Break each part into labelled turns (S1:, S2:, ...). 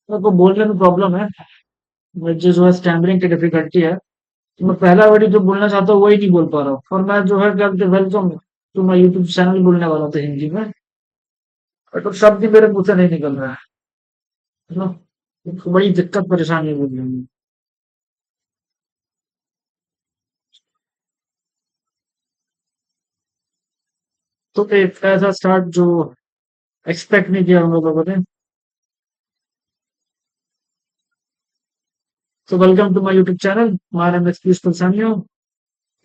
S1: मेरे को बोलने में प्रॉब्लम है। मुझे जो है स्टैमरिंग की डिफिकल्टी है। तो मैं पहला वर्ड जो बोलना चाहता हूँ वही नहीं बोल पा रहा हूँ, और मैं जो है क्या welcome to my YouTube channel बोलने वाला था हिंदी में, बट वो शब्द ही मेरे मुंह से नहीं निकल रहा है ना। तो बड़ी दिक्कत परेशानी हो रही है। तो एक ऐसा स्टार्ट जो एक्सपेक्ट नहीं किया हम लोगों ने। So welcome to my YouTube channel. My name is Peaceful Sanyo,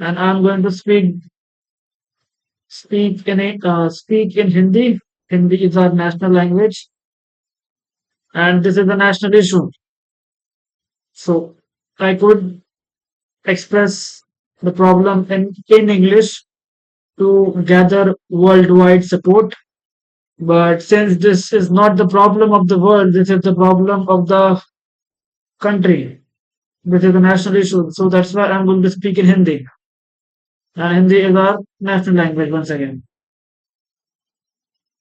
S1: and I'm going to speak in Hindi. Hindi is our national language, and this is a national issue. So I could express the problem in English to gather worldwide support. But since this is not the problem of the world, this is the problem of the country. This is a national issue. So that's why I'm going to speak in Hindi. And Hindi is our national language once again.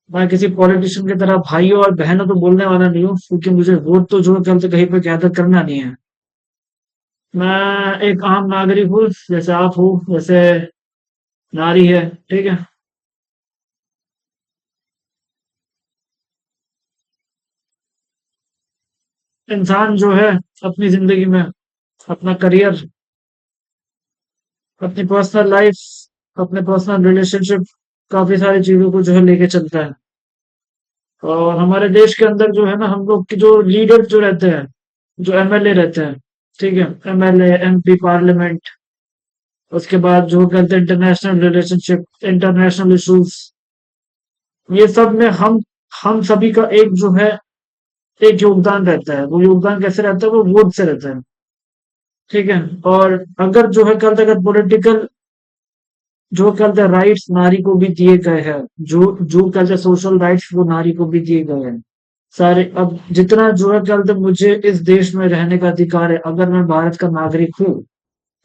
S1: मैं किसी politician की तरह भाइयों और बहनों तो बोलने वाला नहीं हूँ, क्योंकि मुझे वोट तो जो कल से कहीं पे गैदर करना नहीं है। मैं एक आम नागरिक हूँ, जैसे आप हो, जैसे नारी है, ठीक है। इंसान जो है अपनी जिंदगी में अपना करियर, अपनी पर्सनल लाइफ, अपने पर्सनल रिलेशनशिप, काफी सारी चीजों को जो है लेके चलता है। और हमारे देश के अंदर जो है ना, हम लोग के जो लीडर जो रहते हैं, जो एमएलए रहते हैं, ठीक है, एमएलए, एमपी, पार्लियामेंट, उसके बाद जो कहते हैं इंटरनेशनल रिलेशनशिप, इंटरनेशनल इश्यूज, ये सब में हम सभी का एक जो है एक योगदान रहता है। वो योगदान कैसे रहता है? वो वोट से रहता है, ठीक है। और अगर जो है कल अगर पॉलिटिकल जो कल राइट्स नारी को भी दिए गए हैं, जो कल सोशल राइट्स वो नारी को भी दिए गए हैं सारे। अब जितना जो है कल मुझे इस देश में रहने का अधिकार है, अगर मैं भारत का नागरिक हूँ,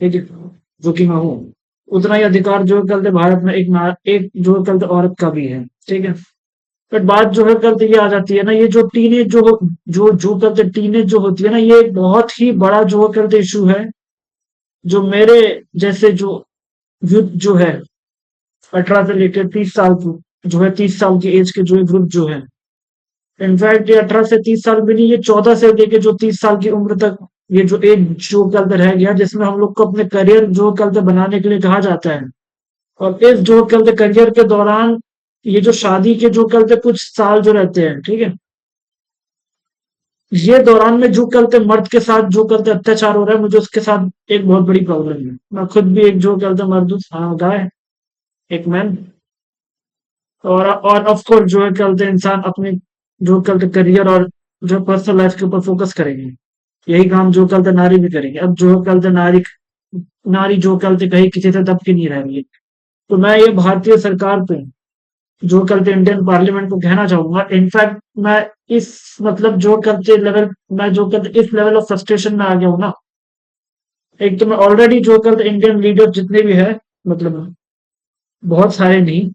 S1: ठीक है, जो कि मैं हूँ, उतना ही अधिकार जो है कल भारत में एक जो है कल औरत का भी है, ठीक है। बट बात जो है कल ये आ जाती है ना, ये जो टीनेज जो कल टीनेज जो होती है ना, ये एक बहुत ही बड़ा जो है कल इशू है। जो मेरे जैसे जो यूथ जो है 18 से लेकर 30 साल की, जो है 30 साल की एज के जो है ग्रुप जो है, इनफैक्ट ये 18 से 30 साल भी नहीं, ये 14 से लेके जो 30 साल की उम्र तक, ये जो एज जो कल रह गया, जिसमें हम लोग को अपने करियर जो कल बनाने के लिए कहा जाता है। और इस जो कल करियर के दौरान ये जो शादी के जो कल कुछ साल जो रहते हैं, ठीक है, ये दौरान में जो कल मर्द के साथ जो कल अत्याचार हो रहा है, मुझे उसके साथ एक बहुत बड़ी प्रॉब्लम है। मैं खुद भी एक जो कल मर्द हूँ, गाय, एक मैन। और ऑफ कोर्स जो है कल इंसान अपने जो कल करियर और जो पर्सनल लाइफ के ऊपर फोकस करेंगे। यही काम जो कल नारी भी करेंगे। अब जो कल नारी नारी जो कल कहीं किसी से दब के नहीं रह रही है। तो मैं ये भारतीय सरकार पे, जो कल इंडियन पार्लियामेंट को कहना चाहूंगा, इनफैक्ट मैं इस मतलब जो कल लेवल, मैं जो कल इस लेवल ऑफ फ्रस्ट्रेशन में आ गया हूँ ना। एक तो मैं ऑलरेडी जो कल इंडियन लीडर जितने भी है, मतलब बहुत सारे नहीं,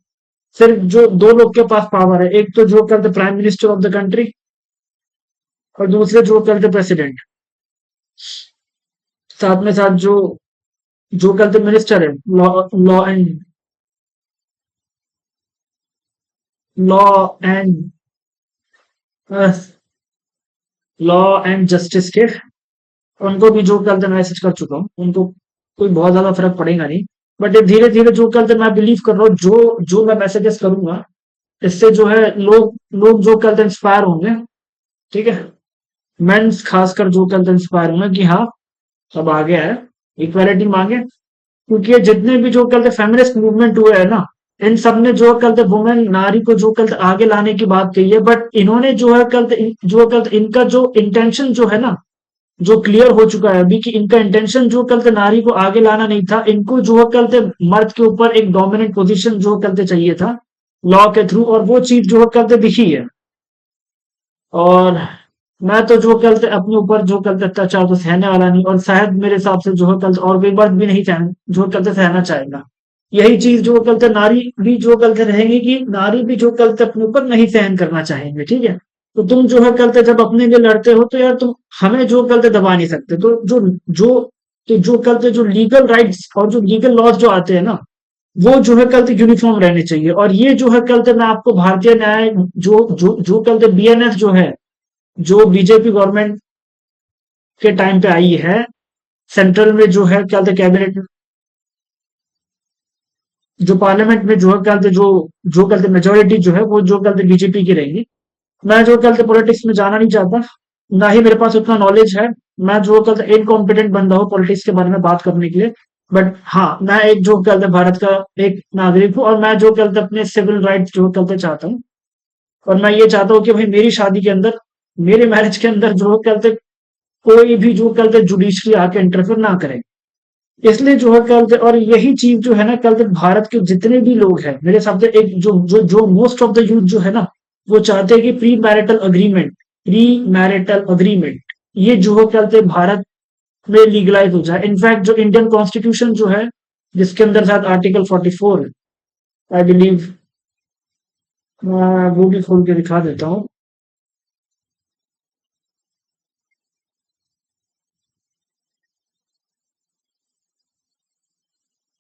S1: सिर्फ जो दो लोग के पास पावर है, एक तो जो कल prime minister of the country, और दूसरे जो कल प्रेसिडेंट। साथ में साथ जो कल मिनिस्टर है, law and law and law and justice के, उनको भी जो कल मैसेज कर चुका हूँ। उनको कोई बहुत ज्यादा फर्क पड़ेगा नहीं, बट ये धीरे धीरे जो कल मैं बिलीव कर रहा हूँ, जो जो मैं मैसेजेस करूंगा, इससे जो है लोग लोग जो कल इंस्पायर होंगे, ठीक है। मेंस खासकर जो कल इंस्पायर होंगे कि हाँ, अब आ गया है, इक्वालिटी मांगे। क्योंकि ये जितने भी जो कल फेमिनिस्ट मूवमेंट हुए हैं ना, इन सब ने जो कल वुमेन नारी को जो कल आगे लाने की बात कही है, बट इन्होंने जो है कल जो कल इनका जो इंटेंशन जो है ना, जो क्लियर हो चुका है अभी, कि इनका इंटेंशन जो कल नारी को आगे लाना नहीं था। इनको जो है कल मर्द के ऊपर एक डोमिनेंट पोजीशन जो कल चाहिए था लॉ के थ्रू, और वो चीज जो है कल दिखी है। और मैं तो जो कल अपने ऊपर जो कल अत्याचार तो सहने वाला नहीं, और शायद मेरे हिसाब से जो है कल और कोई मर्द भी नहीं जो कल सहना चाहेगा। यही चीज जो कल नारी भी जो कल रहेंगी, कि नारी भी जो कल अपने ऊपर नहीं सहन करना चाहेंगे, ठीक है। तो तुम जो है करते जब अपने लिए लड़ते हो तो यार तुम हमें जो करते दबा नहीं सकते। तो जो जो करते जो लीगल राइट्स और जो लीगल लॉज जो आते हैं ना, वो जो है करते यूनिफॉर्म रहने चाहिए। और ये जो है करते मैं आपको भारतीय न्याय जो करते बीएनएस जो है, जो बीजेपी गवर्नमेंट के टाइम पे आई है, सेंट्रल में जो है क्या बोलते कैबिनेट, जो पार्लियामेंट में जो है क्या बोलते जो कहते मेजोरिटी जो है वो जो कहते बीजेपी की रहेगी। मैं जो कहते पॉलिटिक्स में जाना नहीं चाहता, ना ही मेरे पास उतना नॉलेज है। मैं जो कहते इनकॉम्पिटेंट बंदा हूँ पॉलिटिक्स के बारे में बात करने के लिए। बट हाँ, मैं एक जो कहते भारत का एक नागरिक हूँ, और मैं जो कहते अपने सिविल राइट्स जो कहते चाहता हूँ। और मैं ये चाहता हूँ कि भाई मेरी शादी के अंदर, मेरे मैरिज के अंदर जो कहते कोई भी जो कहते जुडिशरी आके इंटरफेयर ना करे। इसलिए जो है कल और यही चीज जो है ना कल भारत के जितने भी लोग हैं मेरे हिसाब से, एक जो मोस्ट ऑफ द यूथ जो है ना, वो चाहते हैं कि प्री मैरिटल अग्रीमेंट ये जो है कहते भारत में लीगलाइज हो जाए। इनफैक्ट जो इंडियन कॉन्स्टिट्यूशन जो है, जिसके अंदर शायद आर्टिकल 44 आई बिलीव, मैं वो भी खोल के दिखा देता हूँ।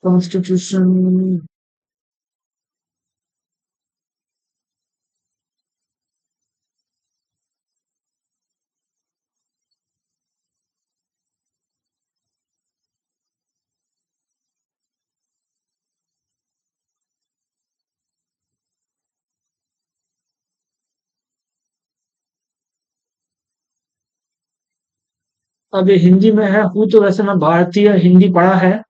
S1: कॉन्स्टिट्यूशन, अब ये हिंदी में है। हूँ तो वैसे मैं भारतीय, हिंदी पढ़ा है,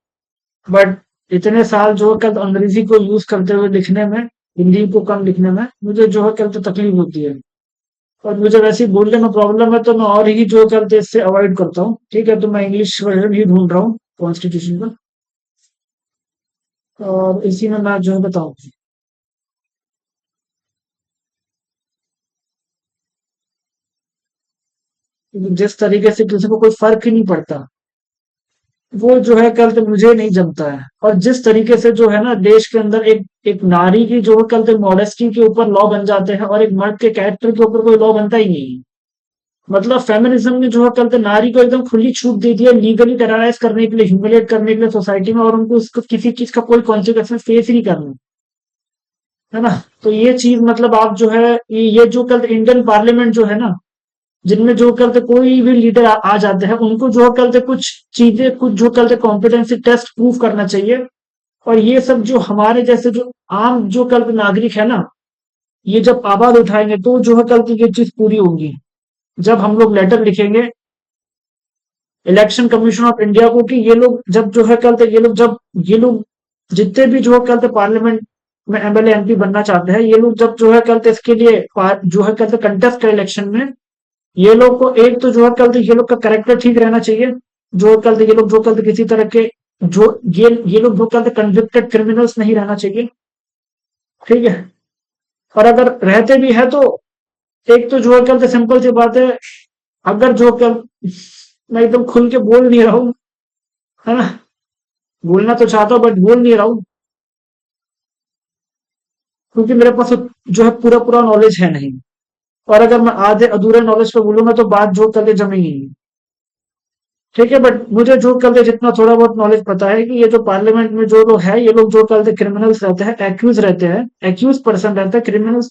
S1: बट इतने साल जो है कल अंग्रेजी को यूज करते हुए लिखने में, हिंदी को कम लिखने में मुझे जो है कल तो तकलीफ होती है। और मुझे वैसे ही बोलने में प्रॉब्लम है, तो मैं और ही जो करते इससे अवॉइड करता हूँ। ठीक है, तो मैं इंग्लिश वर्जन ही ढूंढ रहा हूँ कॉन्स्टिट्यूशन का। और इसी में मैं जो है बताऊँ, जिस तरीके से किसी को कोई फर्क ही नहीं पड़ता, वो जो है कल तो मुझे नहीं जमता है। और जिस तरीके से जो है ना देश के अंदर एक एक नारी की जो है कल तो मॉडेस्टी के ऊपर लॉ बन जाते हैं, और एक मर्द के कैरेक्टर के ऊपर कोई लॉ बनता ही नहीं है। मतलब फेमिनिज्म ने जो है कल तो नारी को एकदम खुली छूट दे दिया लीगली टेरराइज करने के लिए, ह्यूमिलेट करने के लिए सोसाइटी में, और उनको उसको किसी चीज का कोई कॉन्सिक्वेंस फेस ही नहीं करना, है ना। तो ये चीज मतलब आप जो है ये जो कल इंडियन पार्लियामेंट जो है ना, जिनमें जो कल कोई भी लीडर आ जाते हैं, उनको जो कल कुछ चीजें, कुछ जो कल कॉम्पिटेंसी टेस्ट प्रूव करना चाहिए। और ये सब जो हमारे जैसे जो आम जो कल नागरिक है ना, ये जब आवाज उठाएंगे तो जो है कल की ये चीज पूरी होगी। जब हम लोग लेटर लिखेंगे इलेक्शन कमीशन ऑफ इंडिया को कि ये लोग जब जो है कल तक ये लोग जब ये लोग जितने भी जो है कल तक पार्लियामेंट में एमएलए एमपी बनना चाहते हैं, ये लोग जब जो है कल तक इसके लिए जो है कल तक कंटेस्ट है इलेक्शन में, ये लोग को एक तो जो है कल तक ये लोग का करेक्टर ठीक रहना चाहिए। जो कल तक ये लोग जो कल तक किसी तरह के जो ये लोग जो कल तक कन्विक्टेड क्रिमिनल्स नहीं रहना चाहिए। ठीक है। और अगर रहते भी है तो एक तो जो है कल तक सिंपल सी बात है, अगर जो कल मैं एकदम खुल के बोल नहीं रहा हूँ, है ना, बोलना तो चाहता हूँ बट बोल नहीं रहा हूँ, क्योंकि मेरे पास जो है पूरा पूरा नॉलेज है नहीं। और अगर मैं आधे अधूरे नॉलेज पे बोलूंगा तो बात जो कल जमेगी नहीं। ठीक है, बट मुझे जो कल जितना थोड़ा बहुत नॉलेज पता है कि ये जो पार्लियामेंट में जो लोग है, ये लोग जो कल क्रिमिनल्स रहते हैं, एक्यूज रहते हैं, एक्यूज पर्सन रहते हैं, क्रिमिनल्स।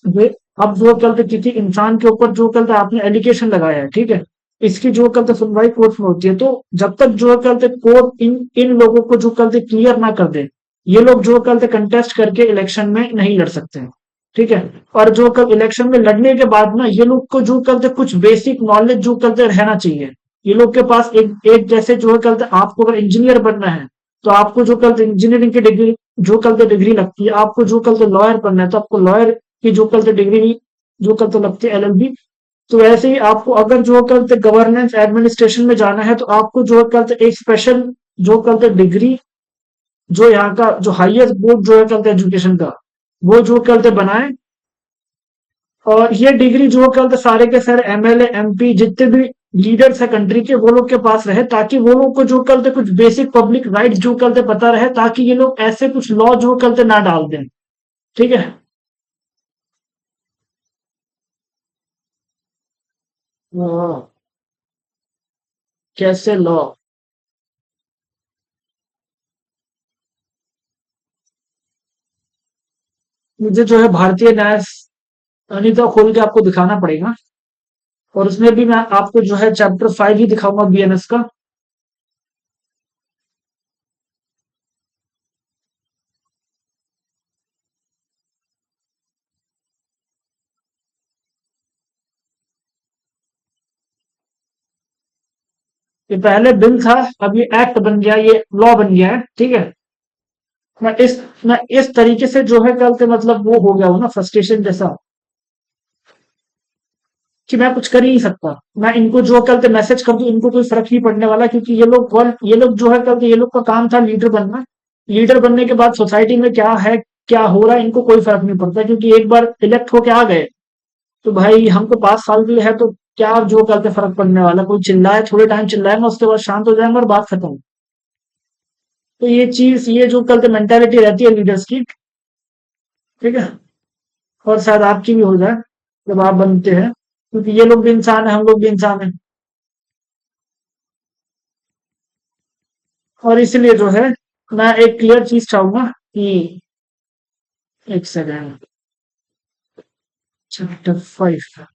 S1: अब जो कल किसी इंसान के ऊपर जो कल आपने एलिगेशन लगाया है, ठीक है, इसकी जो कल सुनवाई कोर्ट में होती है। तो जब तक जो कल कोर्ट इन इन लोगों को जो कल क्लियर ना कर दे, ये लोग जो कल कंटेस्ट करके इलेक्शन में नहीं लड़ सकते हैं। ठीक है। और जो कल इलेक्शन में लड़ने के बाद ना, ये लोग को जो कल कुछ बेसिक नॉलेज जो कल रहना चाहिए। ये लोग के पास एक एक जैसे जो है कल आपको अगर इंजीनियर बनना है, तो आपको जो कल इंजीनियरिंग की डिग्री जो कल डिग्री लगती है, आपको जो कल लॉयर बनना है तो आपको लॉयर की जो कल डिग्री जो कल लगती है एलएलबी। तो ऐसे ही आपको अगर जो कल गवर्नेंस एडमिनिस्ट्रेशन में जाना है, तो आपको जो कल एक स्पेशल जो कल डिग्री, जो यहाँ का जो हाईएस्ट बोर्ड जो है कल एजुकेशन का, वो जो कल बनाए। और ये डिग्री जो कल सारे के सारे एमएलए एमपी जितने भी लीडर्स है कंट्री के, वो लोग के पास रहे, ताकि वो लोग को जो कल कुछ बेसिक पब्लिक राइट जो कल पता रहे, ताकि ये लोग ऐसे कुछ लॉ जो कल ना डाल दें। ठीक है। हाँ, कैसे लॉ? मुझे जो है भारतीय न्याय संहिता खोल के आपको दिखाना पड़ेगा, और उसमें भी मैं आपको जो है चैप्टर 5 ही दिखाऊंगा बीएनएस का। ये पहले बिल था, अब ये एक्ट बन गया, ये लॉ बन गया है, ठीक है। मैं इस मैं इस तरीके से जो है कल से मतलब वो हो गया हूँ ना, फ्रस्ट्रेशन जैसा, कि मैं कुछ कर ही नहीं सकता। मैं इनको जो कल से मैसेज कर दूं, इनको कोई फर्क नहीं पड़ने वाला, क्योंकि ये लोग जो है कल, ये लोग का काम था लीडर बनना। लीडर बनने के बाद सोसाइटी में क्या है, क्या हो रहा है, इनको कोई फर्क नहीं पड़ता, क्योंकि एक बार इलेक्ट होके आ गए तो भाई हमको 5 साल के लिए है, तो क्या जो कल से फर्क पड़ने वाला, कोई चिल्लाए थोड़े टाइम चिल्लाएंगे, उसके बाद शांत हो जाएंगे और बात खत्म। तो ये चीज, ये जो कल से मेंटेलिटी रहती है लीडर्स की, ठीक है, और शायद आपकी भी हो जाए जब आप बनते हैं, क्योंकि ये लोग भी इंसान है, हम लोग भी इंसान है। और इसलिए जो है मैं एक क्लियर चीज चाहूंगा कि, एक सेकेंड, चैप्टर 5।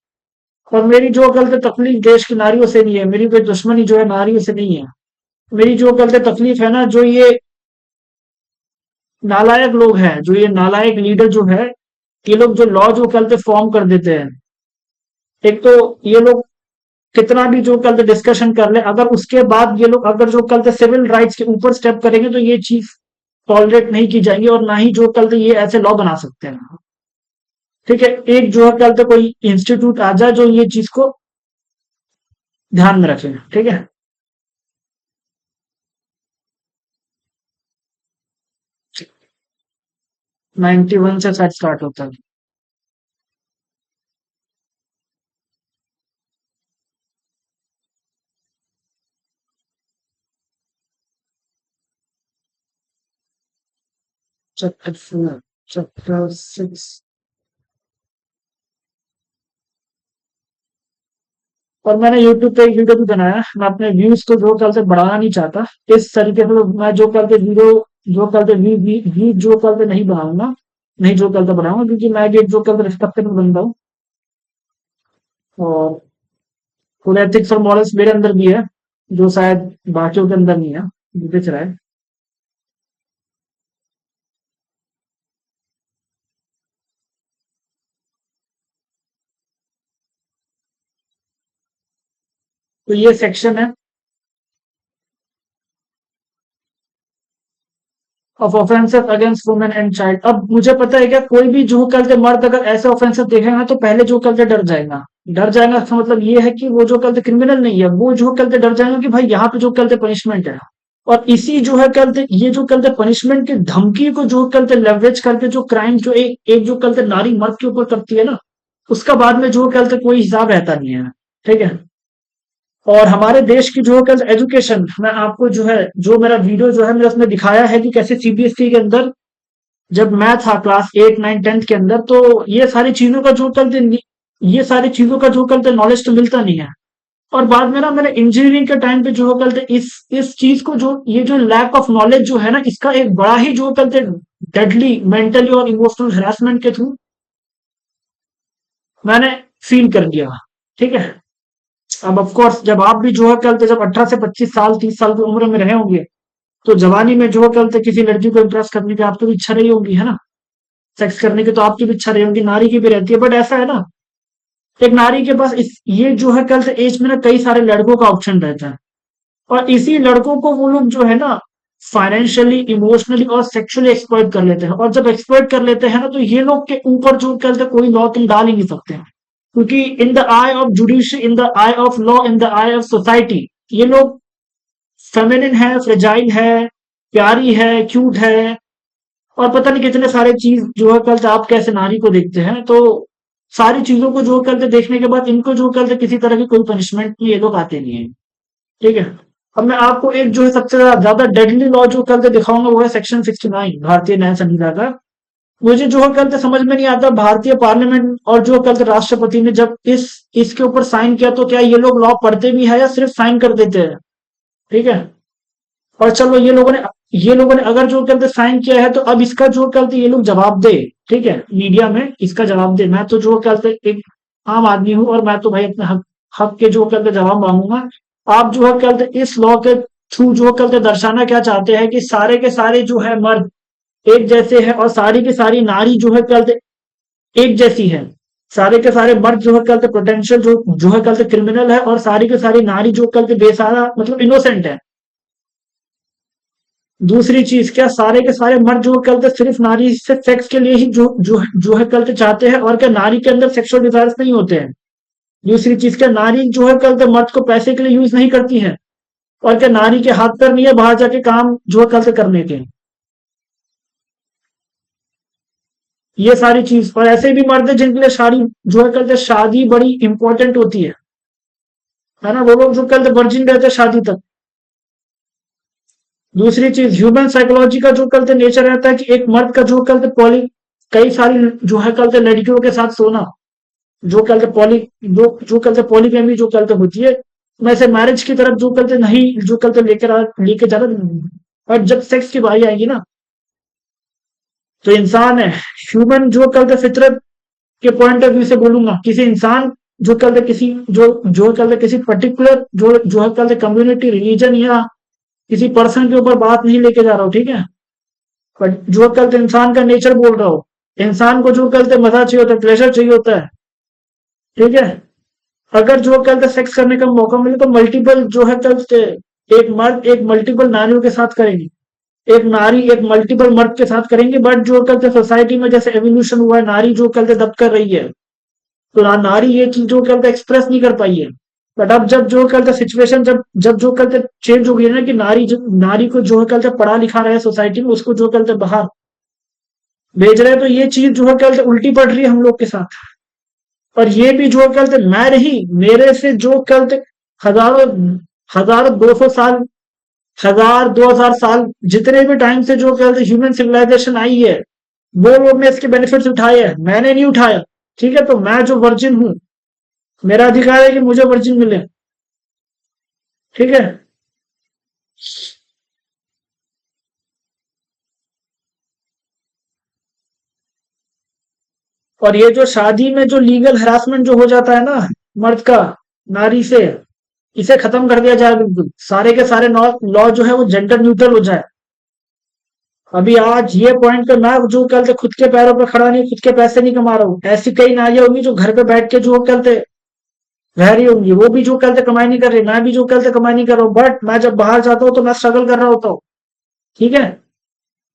S1: और मेरी जो गलत तकलीफ देश की नारियों से नहीं है, मेरी कोई दुश्मनी जो है नारियों से नहीं है। मेरी जो गलत तकलीफ है ना, जो ये नालायक लोग हैं, जो ये नालायक लीडर जो है, ये लोग जो लॉ जो गलत फॉर्म कर देते हैं। एक तो ये लोग कितना भी जो कल डिस्कशन कर ले, अगर उसके बाद ये लोग अगर जो कल सिविल राइट्स के ऊपर स्टेप करेंगे, तो ये चीज टॉलरेट नहीं की जाएंगी, और ना ही जो कल ये ऐसे लॉ बना सकते हैं। ठीक है, एक जो है कल तो कोई इंस्टीट्यूट आ जाए जो ये चीज को ध्यान में रखे, ठीक है। 91 से शायद स्टार्ट होता है। Chapter 4, chapter 6। और मैंने यूट्यूब पे एक वीडियो भी बनाया, मैं अपने व्यूज को जो कल से बढ़ाना नहीं चाहता। इस तरीके से तो मैं जो कल से वीडियो, जो कल से व्यू जो कल से नहीं बनाऊंगा, नहीं जो कल से बनाऊंगा, क्योंकि मैं भी एक जो कल रिस्पेक्टेबल बंदा हूँ, और थोड़े एथिक्स और मॉरल्स मेरे अंदर भी है, जो शायद बाकियों के अंदर नहीं है, दिख रहा है। तो ये सेक्शन है of offences against women and child. अब मुझे पता है क्या, कोई भी जो कल से मर्द अगर ऐसे ऑफेंसेस देखेगा तो पहले जो कल से डर जाएगा। डर जाएगा इसका मतलब ये है कि वो जो कल से क्रिमिनल नहीं है, वो जो कल से डर जाएगा कि भाई यहाँ पे जो कल से पनिशमेंट है। और इसी जो है कल से ये जो कल से पनिशमेंट की धमकी को जो कल से लेवरेज करके जो क्राइम जो एक जो कल से नारी मर्द के ऊपर करती है ना, उसका बाद में जो कल से कोई हिसाब रहता नहीं है, ठीक है। और हमारे देश की जो कल एजुकेशन, मैं आपको जो है, जो मेरा वीडियो जो है, मैंने उसमें दिखाया है कि कैसे सीबीएसई के अंदर जब मैं था क्लास 8 9 10 के अंदर, तो ये सारी चीजों का जो कल ये सारी चीजों का जो कल नॉलेज तो मिलता नहीं है। और बाद में ना मैंने इंजीनियरिंग के टाइम पे जो कल इस चीज को, जो ये जो लैक ऑफ नॉलेज जो है ना, इसका एक बड़ा ही जो कल डेडली मेंटली और इमोशनल हरासमेंट के थ्रू मैंने फील कर दिया, ठीक है। अब ऑफ कोर्स जब आप भी जो है कल जब 18 से 25 साल 30 साल की उम्र में रहे होंगे, तो जवानी में जो है कल किसी लड़की को इम्प्रेस करने की आपकी भी इच्छा रही होगी, है ना। सेक्स करने की तो आपकी भी इच्छा रही होगी, नारी की भी रहती है, बट ऐसा है ना, एक नारी के पास ये जो है कल से एज में ना कई सारे लड़कों का ऑप्शन रहता है। और इसी लड़कों को वो लोग जो है ना फाइनेंशियली इमोशनली और सेक्सुअली एक्सप्लॉइट कर लेते हैं। और जब एक्सप्लॉइट कर लेते हैं ना, तो ये लोग के ऊपर जो कल से कोई लॉ तुम डाल ही नहीं सकते हैं, क्योंकि in the I of judiciary, in the I of law, in the I of society, ये लोग फेमिनिन है, फ्रेजाइल है, प्यारी है, क्यूट है, और पता नहीं कितने सारे चीज जो है कल आप कैसे नारी को देखते हैं। तो सारी चीजों को जो कल देखने के बाद इनको जो कल किसी तरह की कोई पनिशमेंट ये लोग आते नहीं है, ठीक है। अब मैं आपको एक जो है सबसे ज्यादा डेडली लॉ जो कल दिखाऊंगा, वो है सेक्शन 69 भारतीय न्याय संहिता का। मुझे जो है कल समझ में नहीं आता, भारतीय पार्लियामेंट और जो कल राष्ट्रपति ने जब इसके ऊपर साइन किया, तो क्या ये लोग लॉ पढ़ते भी है या सिर्फ साइन कर देते हैं? ठीक है। और चलो ये लोगों ने अगर जो कहते साइन किया है, तो अब इसका जो कहते ये लोग जवाब दे। ठीक है, मीडिया में इसका जवाब दे। मैं तो जो कहते एक आम आदमी हूं, और मैं तो भाई अपने हक हक के जो कहते जवाब मांगूंगा। आप जो है कहते इस लॉ के थ्रू जो कहते दर्शाना क्या चाहते हैं कि सारे के सारे जो है मर्द एक जैसे हैं, और सारी की सारी नारी जो है कहते एक जैसी है। सारे के सारे मर्द जो है कहते पोटेंशियल जो है कहते क्रिमिनल है, और सारी की सारी नारी जो कहते बेसारा मतलब इनोसेंट है। दूसरी चीज, क्या सारे के सारे मर्द जो कल तक सिर्फ नारी से सेक्स के लिए ही जो है कल तक चाहते हैं, और क्या नारी के अंदर सेक्सुअल डिजायर्स नहीं होते हैं? दूसरी चीज, क्या नारी जो है कल तक मर्द को पैसे के लिए यूज नहीं करती है? और क्या नारी के हाथ पर नहीं है बाहर जाके काम जो है कल तक करने के? ये सारी चीज, और ऐसे भी मर्द हैं जिनके लिए शादी जो है कल तक शादी बड़ी इंपॉर्टेंट होती है ना? वो लोग जो कल तक वर्जिन रहते हैं शादी तक। दूसरी चीज, ह्यूमन साइकोलॉजी का जो कल नेचर रहता है कि एक मर्द का जो कल पॉली कई सारी जो है कल लड़कियों के साथ सोना, जो कल पॉली जो कल पॉलीगैमी जो कल होती है, वैसे मैरिज की तरफ जो कल नहीं जो कल लेके जा रहा। और जब सेक्स की बारी आएगी ना, तो इंसान है, ह्यूमन जो कल फितरत के पॉइंट ऑफ व्यू से बोलूंगा, किसी इंसान जो कल किसी जो कल किसी पर्टिकुलर जो है कल कम्युनिटी रिलीजन या किसी पर्सन के ऊपर बात नहीं लेके जा रहा हूँ। ठीक है, बट जो कल इंसान का नेचर बोल रहा हूँ। इंसान को जो कल मजा चाहिए होता है, प्लेजर चाहिए होता है। ठीक है, अगर जो कल सेक्स करने का मौका मिले, तो मल्टीपल जो है कल एक मर्द एक मल्टीपल नारियों के साथ करेंगे, एक नारी एक मल्टीपल मर्द के साथ करेंगे। बट जो कल सोसाइटी में जैसे एवोल्यूशन हुआ है, नारी जो कल दब कर रही है, तो नारी ये चीज जो कल एक्सप्रेस नहीं कर पाई है। बट अब जब जो कल सिचुएशन जब जब जो कल चेंज हो गई है ना, कि नारी को जो है कल पढ़ा लिखा रहा है सोसाइटी में, उसको जो कल बाहर भेज रहे हैं, तो ये चीज जो है कल उल्टी पड़ रही है हम लोग के साथ। और ये भी जो कल मैं नहीं, मेरे से जो कल हजारों हजारों 200 साल, 1000 2000 साल जितने भी टाइम से जो कल ह्यूमन सिविलाइजेशन आई है, वो लोग ने इसके बेनिफिट्स उठाए हैं, मैंने नहीं उठाया। ठीक है, तो मैं जो वर्जिन हूं, मेरा अधिकार है कि मुझे वर्जिन मिले। ठीक है, और ये जो शादी में जो लीगल हरासमेंट जो हो जाता है ना मर्द का नारी से, इसे खत्म कर दिया जाए बिल्कुल। सारे के सारे लॉ जो है वो जेंडर न्यूट्रल हो जाए। अभी आज ये पॉइंट पे मैं जो कल से खुद के पैरों पे खड़ा नहीं, खुद के पैसे नहीं कमा रहा हूँ, ऐसी कई नारियां होंगी जो घर पे बैठ के जो कल से रह रही होंगी, वो भी जो कल से कमाई नहीं कर रही, मैं भी जो कल से कमाई नहीं कर रहा हूँ। बट मैं जब बाहर जाता हूँ तो मैं स्ट्रगल कर रहा होता हूँ। ठीक है,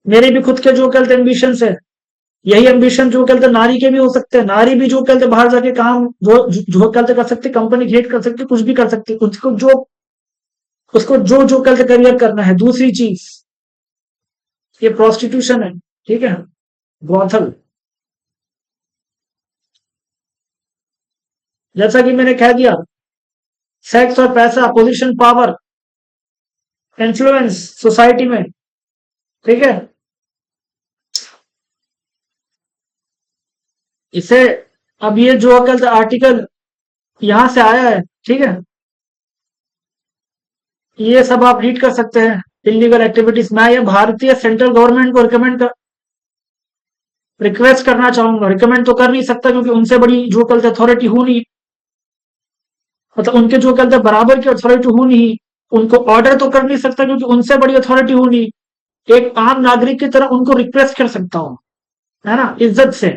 S1: मेरे भी खुद के जो कल एम्बिशन है। यही एम्बिशन जो कहते नारी के भी हो सकते हैं। नारी भी जो कहते बाहर जाके काम वो जो कहते कर सकते, कंपनी क्रिएट कर सकती, कुछ भी कर सकती, उसको जो कहते करियर करना है। दूसरी चीज, ये प्रोस्टिट्यूशन है। ठीक है, ब्रॉथल, जैसा कि मैंने कह दिया, सेक्स और पैसा, पोजीशन, पावर, इन्फ्लुएंस सोसाइटी में। ठीक है, इसे अब ये जो कहते आर्टिकल यहां से आया है। ठीक है, ये सब आप रीड कर सकते हैं। इलीगल एक्टिविटीज, मैं ये भारतीय सेंट्रल गवर्नमेंट को रिक्वेस्ट करना चाहूंगा। रिकमेंड तो कर नहीं सकता, क्योंकि उनसे बड़ी जो कल अथॉरिटी हो नहीं, मतलब उनके जो कल बराबर की अथॉरिटी हो नहीं। उनको ऑर्डर तो कर नहीं सकता, क्योंकि उनसे बड़ी अथॉरिटी हो नहीं। एक आम नागरिक की तरह उनको रिक्वेस्ट कर सकता हूँ, है ना, इज्जत से।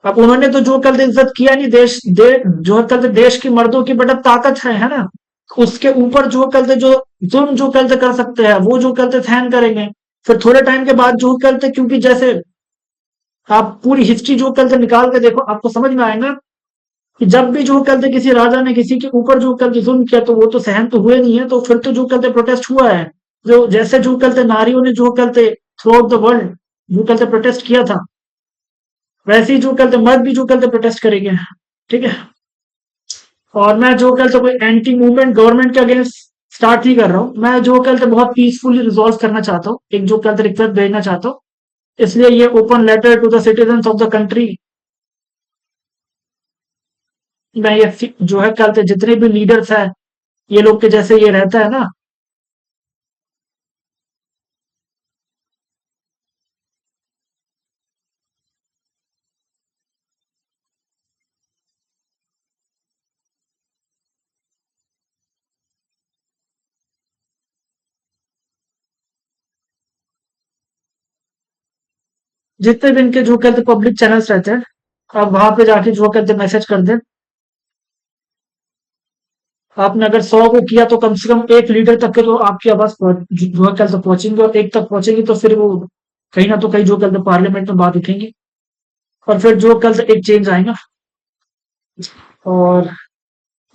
S1: अब उन्होंने तो जो कल इज्जत किया नहीं, जो कल देश की मर्दों की बड़ा ताकत है ना, उसके ऊपर जो कल जो जुल्म जो कल कर सकते हैं, वो जो कल सहन करेंगे। फिर थोड़े टाइम के बाद जो कल क्योंकि जैसे आप पूरी हिस्ट्री जो कल निकाल के देखो, आपको समझ में आएगा कि जब भी जो कल किसी राजा ने किसी के ऊपर जो कल जुल्म किया, तो वो तो सहन तो हुए नहीं है, तो फिर तो जो कल प्रोटेस्ट हुआ है। जो जैसे जो कल नारियों ने जो कल थ्रू आउट द वर्ल्ड जो कल प्रोटेस्ट किया था, वैसे ही जो कल मर्द भी जो कल प्रोटेस्ट करेंगे। ठीक है, और मैं जो कल कोई एंटी मूवमेंट गवर्नमेंट के अगेंस्ट स्टार्ट नहीं कर रहा हूँ। मैं जो कल बहुत पीसफुली रिजॉल्व करना चाहता हूँ, एक जो कल रिक्वेस्ट भेजना चाहता हूँ इसलिए ये open letter to the citizen of the country में ये जो है कहते जितने भी लीडर्स हैं ये लोग के जैसे ये रहता है ना, जितने भी इनके जो कहते पब्लिक चैनल्स रहते हैं, आप वहां पे जाके जो कहते मैसेज कर दें। आपने अगर 100 को किया तो कम से कम एक लीडर तक के तो आपकी आवाज जो है कहते पहुंचेंगे, और एक तक पहुंचेंगी तो फिर वो कहीं ना तो कहीं जो कहते पार्लियामेंट में बात उठेंगी, और फिर जो कहते एक चेंज आएगा। और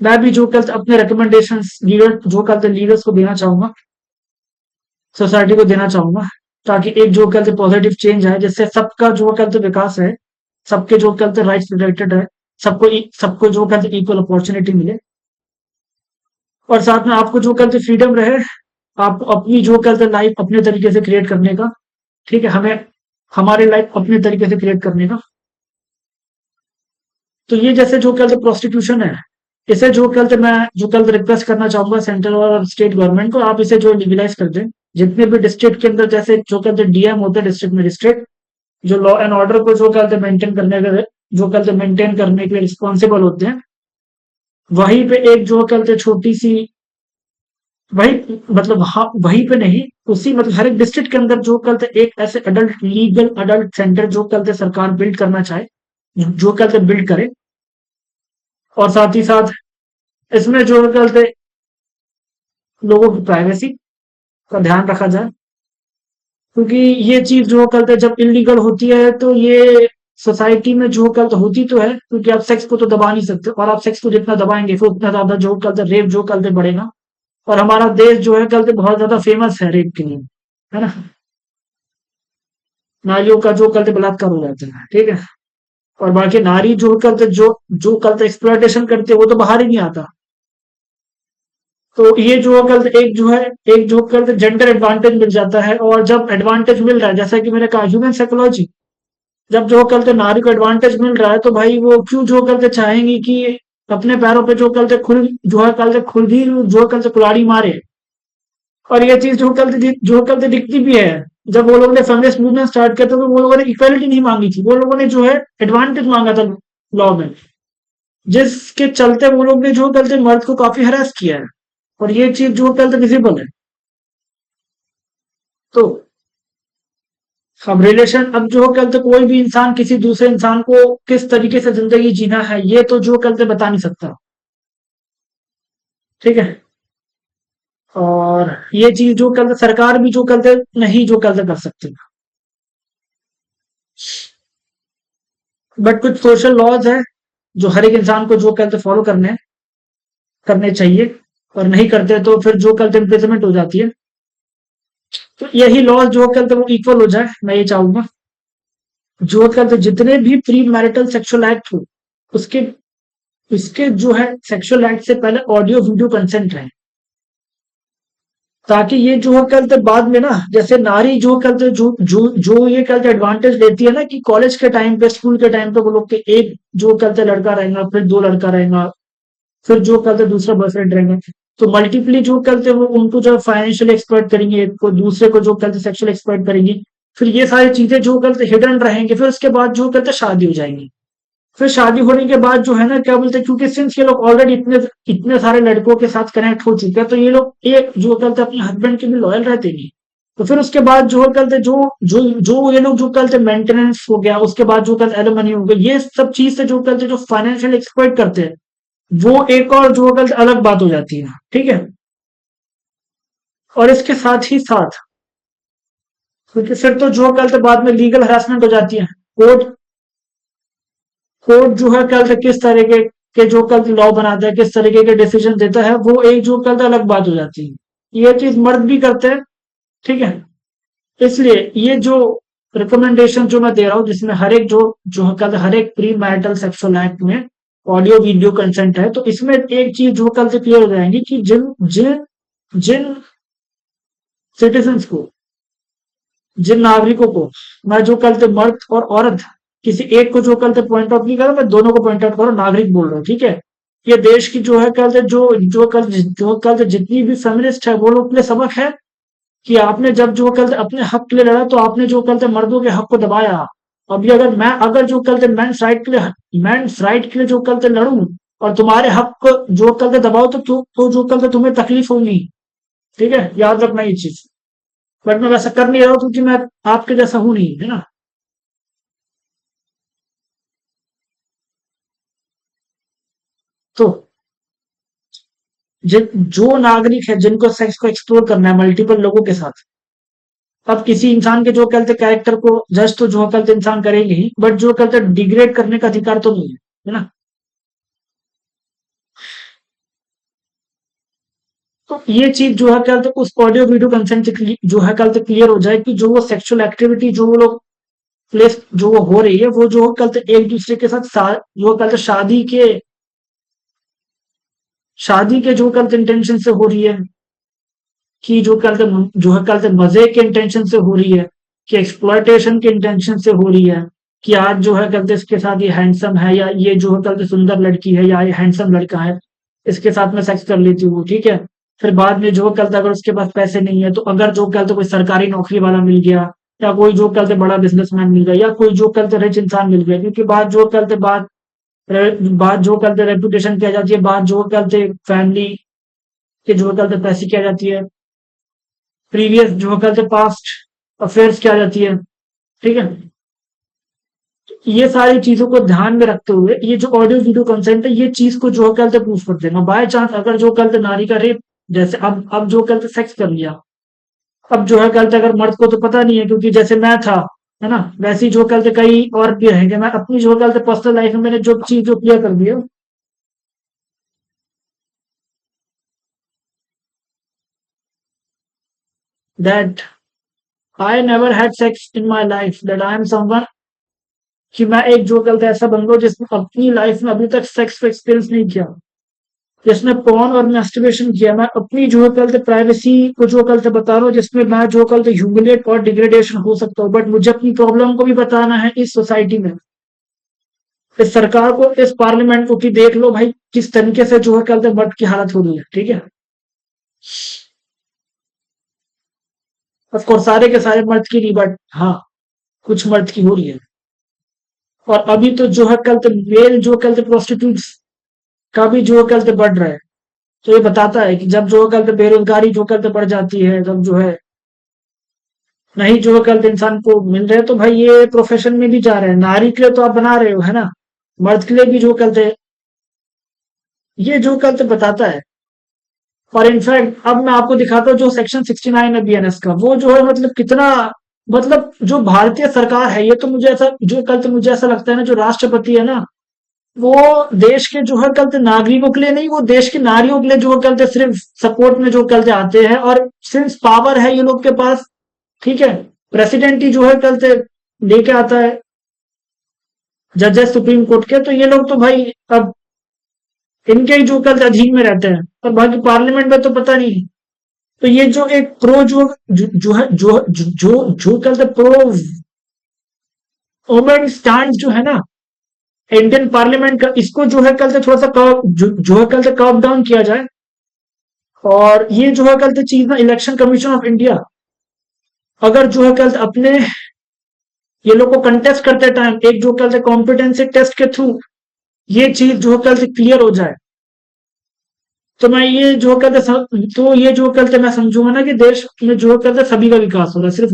S1: मैं भी जो कहते अपने रिकमेंडेशन लीडर जो कहते लीडर्स को देना चाहूंगा, सोसाइटी को देना चाहूंगा, ताकि एक जो कहते पॉजिटिव चेंज आए, जिससे सबका जो कहते विकास है, सबके जो कहते राइट्स प्रोटेक्टेड है, सबको जो कहते इक्वल अपॉर्चुनिटी मिले, और साथ में आपको जो कहते फ्रीडम रहे, आप अपनी जो कहते लाइफ अपने तरीके से क्रिएट करने का। ठीक है, हमें हमारी लाइफ अपने तरीके से क्रिएट करने का। तो ये जैसे जो कहते प्रोस्टिट्यूशन है, इसे जो कहते मैं जो कहते रिक्वेस्ट करना चाहूंगा सेंट्रल और स्टेट गवर्नमेंट को, आप इसे जो लीगलाइज कर दें। जितने भी डिस्ट्रिक्ट के अंदर जैसे जो कहते डीएम होते हैं डिस्ट्रिक्ट मजिस्ट्रेट, जो लॉ एंड ऑर्डर को जो कहते मेंटेन करने के जो कहते मेंटेन करने के लिए रिस्पॉन्सिबल होते हैं, वहीं पे एक जो कहते छोटी सी वही मतलब हाँ वहीं पे नहीं, उसी मतलब हर एक डिस्ट्रिक्ट के अंदर जो कहते एक ऐसे अडल्ट लीगल अडल्ट सेंटर जो कहते सरकार बिल्ड करना चाहे, जो कहते बिल्ड करे। और साथ ही साथ इसमें जो कहते लोगों की प्राइवेसी का ध्यान रखा जाए, क्योंकि ये चीज जो कहते जब इलीगल होती है तो ये सोसाइटी में जो कहते होती तो है, क्योंकि आप सेक्स को तो दबा नहीं सकते, और आप सेक्स को जितना दबाएंगे फिर उतना ज्यादा जो कहते रेप जो कहते बढ़ेगा। और हमारा देश जो है कहते बहुत ज्यादा फेमस है रेप के लिए, है ना। नारियों का जो कहते बलात्कार हो जाता है, ठीक है। और बाकी नारी जो कहते जो कहते एक्सप्लॉयटेशन करते हैं वो तो बाहर ही नहीं आता। तो ये जो कहते एक जो है एक जो कहते जेंडर एडवांटेज मिल जाता है, और जब एडवांटेज मिल रहा है जैसा कि मैंने कहा ह्यूमन साइकोलॉजी, जब जो कहते नारी को एडवांटेज मिल रहा है तो भाई वो क्यों जो कहते चाहेंगी कि अपने पैरों पे जो कहते खुद जो है कहते खुद ही जो कहते कुल्हाड़ी मारे। और ये चीज जो कहते दिखती भी है। जब वो लोगों ने फेमिनिस्ट मूवमेंट स्टार्ट किया तो वो लोगों ने इक्वालिटी नहीं मांगी थी, वो लोगों ने जो है एडवांटेज मांगा था लॉ में, जिसके चलते वो लोग ने जो कहते मर्द को काफी हरास किया है। और ये चीज जो कहते विजिबल है। तो अब रिलेशन, अब जो कहते कोई भी इंसान किसी दूसरे इंसान को किस तरीके से जिंदगी जीना है ये तो जो कहते बता नहीं सकता, ठीक है। और ये चीज जो कहते सरकार भी जो कहते नहीं जो कहते कर सकती। बट कुछ सोशल लॉज है जो हर एक इंसान को जो कहते फॉलो करने चाहिए, और नहीं करते तो फिर जो कहते इम्प्रिजनमेंट हो जाती है। तो यही लॉज जो कहते वो इक्वल हो जाए, मैं ये चाहूंगा। जो कहते जितने भी प्री मैरिटल सेक्सुअल एक्ट हो, उसके इसके जो है सेक्सुअल एक्ट से पहले ऑडियो वीडियो कंसेंट रहे, ताकि ये जो है कहते बाद में ना, जैसे नारी जो कहते जो ये कहते एडवांटेज लेती है ना कि कॉलेज के टाइम पे स्कूल के टाइम पे वो लोग के एक जो कहते लड़का रहेगा, फिर दो लड़का रहेगा, फिर जो कहते दूसरा बॉयफ्रेंड रहेगा। तो मल्टीपली जो कहते वो उनको जो फाइनेंशियली एक्सप्लॉइट करेंगे, को दूसरे को जो कहते सेक्सुअल एक्सप्लॉइट करेंगी। फिर ये सारी चीजें जो कहते हिडन रहेंगे, फिर उसके बाद जो कहते शादी हो जाएंगी। फिर शादी होने के बाद जो है ना क्या बोलते हैं, क्योंकि सिंस ये लोग ऑलरेडी इतने इतने सारे लड़कों के साथ कनेक्ट हो चुके हैं, तो ये लोग एक जो कहते अपने हस्बैंड के भी लॉयल रहते नहीं। तो फिर उसके बाद जो कहते जो ये लोग जो कहते मेंटेनेंस हो गया, उसके बाद जो कहते एलिमनी हो गया, ये सब चीज से जो कहते जो फाइनेंशियल एक्सप्लॉइट करते हैं, वो एक और जो कहते अलग बात हो जाती है, ठीक है। और इसके साथ ही साथ क्योंकि फिर तो जो कहते बाद में लीगल हरासमेंट हो जाती है। कोर्ट कोर्ट जो है कहते किस तरीके के जो कल लॉ बनाता है, किस तरीके के डिसीजन देता है, वो एक जो कहते अलग बात हो जाती है। ये चीज मर्द भी करते हैं, ठीक है। इसलिए ये जो रिकमेंडेशन जो मैं दे रहा हूँ, जिसमें हर एक जो कहते हर एक प्री मैरिटल सेक्सुअल एक्ट में ऑडियो वीडियो कंसेंट है, तो इसमें एक चीज जो कल से क्लियर हो जाएंगी कि जिन जिन जिन सिटीजन्स को जिन नागरिकों को, मैं जो कहते मर्द और औरत, किसी एक को जो कहते पॉइंट आउट नहीं कर रहा, मैं दोनों को पॉइंट आउट कर रहा हूँ, नागरिक बोल रहा हूँ, ठीक है। ये देश की जो है कहते जो कहते जितनी भी फेमिनिस्ट है वो लोग के लिए सबक है कि आपने जब जो कहते अपने हक के लिए लड़ा तो आपने जो कहते मर्दों के हक को दबाया। अभी अगर जो कहते मेंस राइट के लिए जो कहते लड़ूं और तुम्हारे हक को जो कहते दबाओ तो जो कहते तुम्हें तकलीफ होगी, ठीक है, याद रखना ये चीज। बट मैं वैसा कर नहीं रहा हूँ क्योंकि मैं आपके जैसा हूं नहीं, है ना। तो जो नागरिक है जिनको सेक्स को एक्सप्लोर करना है मल्टीपल लोगों के साथ, अब किसी इंसान के जो कहते कैरेक्टर को जज तो जो कहते इंसान करेंगे ही, बट जो कहते डिग्रेड करने का अधिकार तो नहीं है ना। तो ये चीज जो है क्या कहते उस ऑडियो वीडियो कंसेंट से जो है कहते क्लियर हो जाए कि जो वो सेक्सुअल एक्टिविटी जो वो लोग प्लेस जो वो हो रही है वो जो कहते एक दूसरे के साथ जो कहते शादी के जो कहते इंटेंशन से हो रही है, कि जो कहते जो है कहते मजे के इंटेंशन से हो रही है, कि एक्सप्लॉयटेशन के इंटेंशन से हो रही है, कि आज जो है कहते इसके साथ ये हैंडसम है या ये जो है कहते सुंदर लड़की है या ये हैंडसम लड़का है, इसके साथ मैं सेक्स कर लेती हूँ, ठीक है। फिर बाद में जो कहते अगर उसके पास पैसे नहीं है तो अगर जो कहते कोई सरकारी नौकरी वाला मिल गया या कोई जो कहते बड़ा बिजनेसमैन मिल गया या कोई जो कहते रिच इंसान मिल गया, क्योंकि बात जो कहते रेपुटेशन की आ जाती है, बात जो कहते फैमिली के जो कहते पैसे की आ जाती है, प्रीवियस जो कहते पास्ट अफेयर्स की आ जाती है, ठीक है। ये सारी चीजों को ध्यान में रखते हुए ये जो ऑडियो वीडियो कंसेंट है ये चीज को जो कहते प्रूफ कर देना। बाय चांस अगर जो कहते नारी का रेप, जैसे अब जो कहते सेक्स कर लिया, अब जो है कहते अगर मर्द को तो पता नहीं है क्योंकि जैसे मैं था, है ना, वैसे ही जो कहते कई और भी रहेंगे। मैं अपनी जो कहते पर्सनल लाइफ में मैंने जो चीज जो क्लियर कर दी है, that I never had sex in my life, that I am someone, कि मैं एक जो कहते ऐसा बंदा हूं जिसने अपनी लाइफ में अभी तक सेक्स को एक्सपीरियंस नहीं किया, जिसने पॉर्न और मैस्टरबेशन किया। मैं अपनी जो कहते प्राइवेसी को जो कहते बता रहा हूँ जिसमें मैं जो कहते ह्यूमिलेट और डिग्रेडेशन हो सकता हूँ, बट मुझे अपनी प्रॉब्लम को भी बताना है इस सोसाइटी में, इस सरकार को, इस पार्लियामेंट को, कि देख लो भाई किस तरीके से जो है कहते मर्द की हालत हो रही है, ठीक है। ऑफकोर्स सारे के सारे मर्द की नहीं, बट हाँ कुछ मर्द की हो रही है। और अभी तो जो है कहते मेल जो कहते प्रोस्टिट्यूट का भी जो कहते बढ़ रहा है। तो ये बताता है कि जब जो कहते बेरोजगारी जो कहते बढ़ जाती है, जब जो है नहीं जो कहते इंसान को मिल रहे हैं, तो भाई ये प्रोफेशन में भी जा रहे हैं। नारी के लिए तो आप बना रहे हो, है ना, मर्द के लिए भी जो कहते ये जो कहते बताता है। और इनफैक्ट अब मैं आपको दिखाता हूँ जो सेक्शन 69 है बीएनएस का, वो जो है मतलब कितना, मतलब जो भारतीय सरकार है, ये तो मुझे ऐसा जो कहते मुझे ऐसा लगता है ना, जो राष्ट्रपति है ना, वो देश के जो है कहते नागरिकों के लिए नहीं, वो देश की नारियों के लिए जो कहते सिर्फ सपोर्ट में जो कहते आते हैं। और सिंस पावर है ये लोग के पास, ठीक है, प्रेसिडेंट ही जो है कहते लेके आता है जजेस सुप्रीम कोर्ट के, तो ये लोग तो भाई अब इनके ही जो कहते अधीन में रहते हैं, और बाकी पार्लियामेंट में तो पता नहीं। तो ये जो एक प्रो जो है जो कहते प्रो वुमेन स्टैंड जो है ना इंडियन पार्लियामेंट का, इसको जो है कहते थोड़ा सा जो है कहते कर्व डाउन किया जाए। और ये जो है कहते चीज ना, इलेक्शन कमीशन ऑफ इंडिया अगर जो है कहते अपने ये लोग को कंटेस्ट करते टाइम एक जो कहते कॉम्पिटेंसी टेस्ट के थ्रू ये चीज जो है कहते क्लियर हो जाए, तो मैं ये जो कहते तो ये जो कहते मैं समझूंगा ना कि देश में जो कहते सभी का विकास होगा। सिर्फ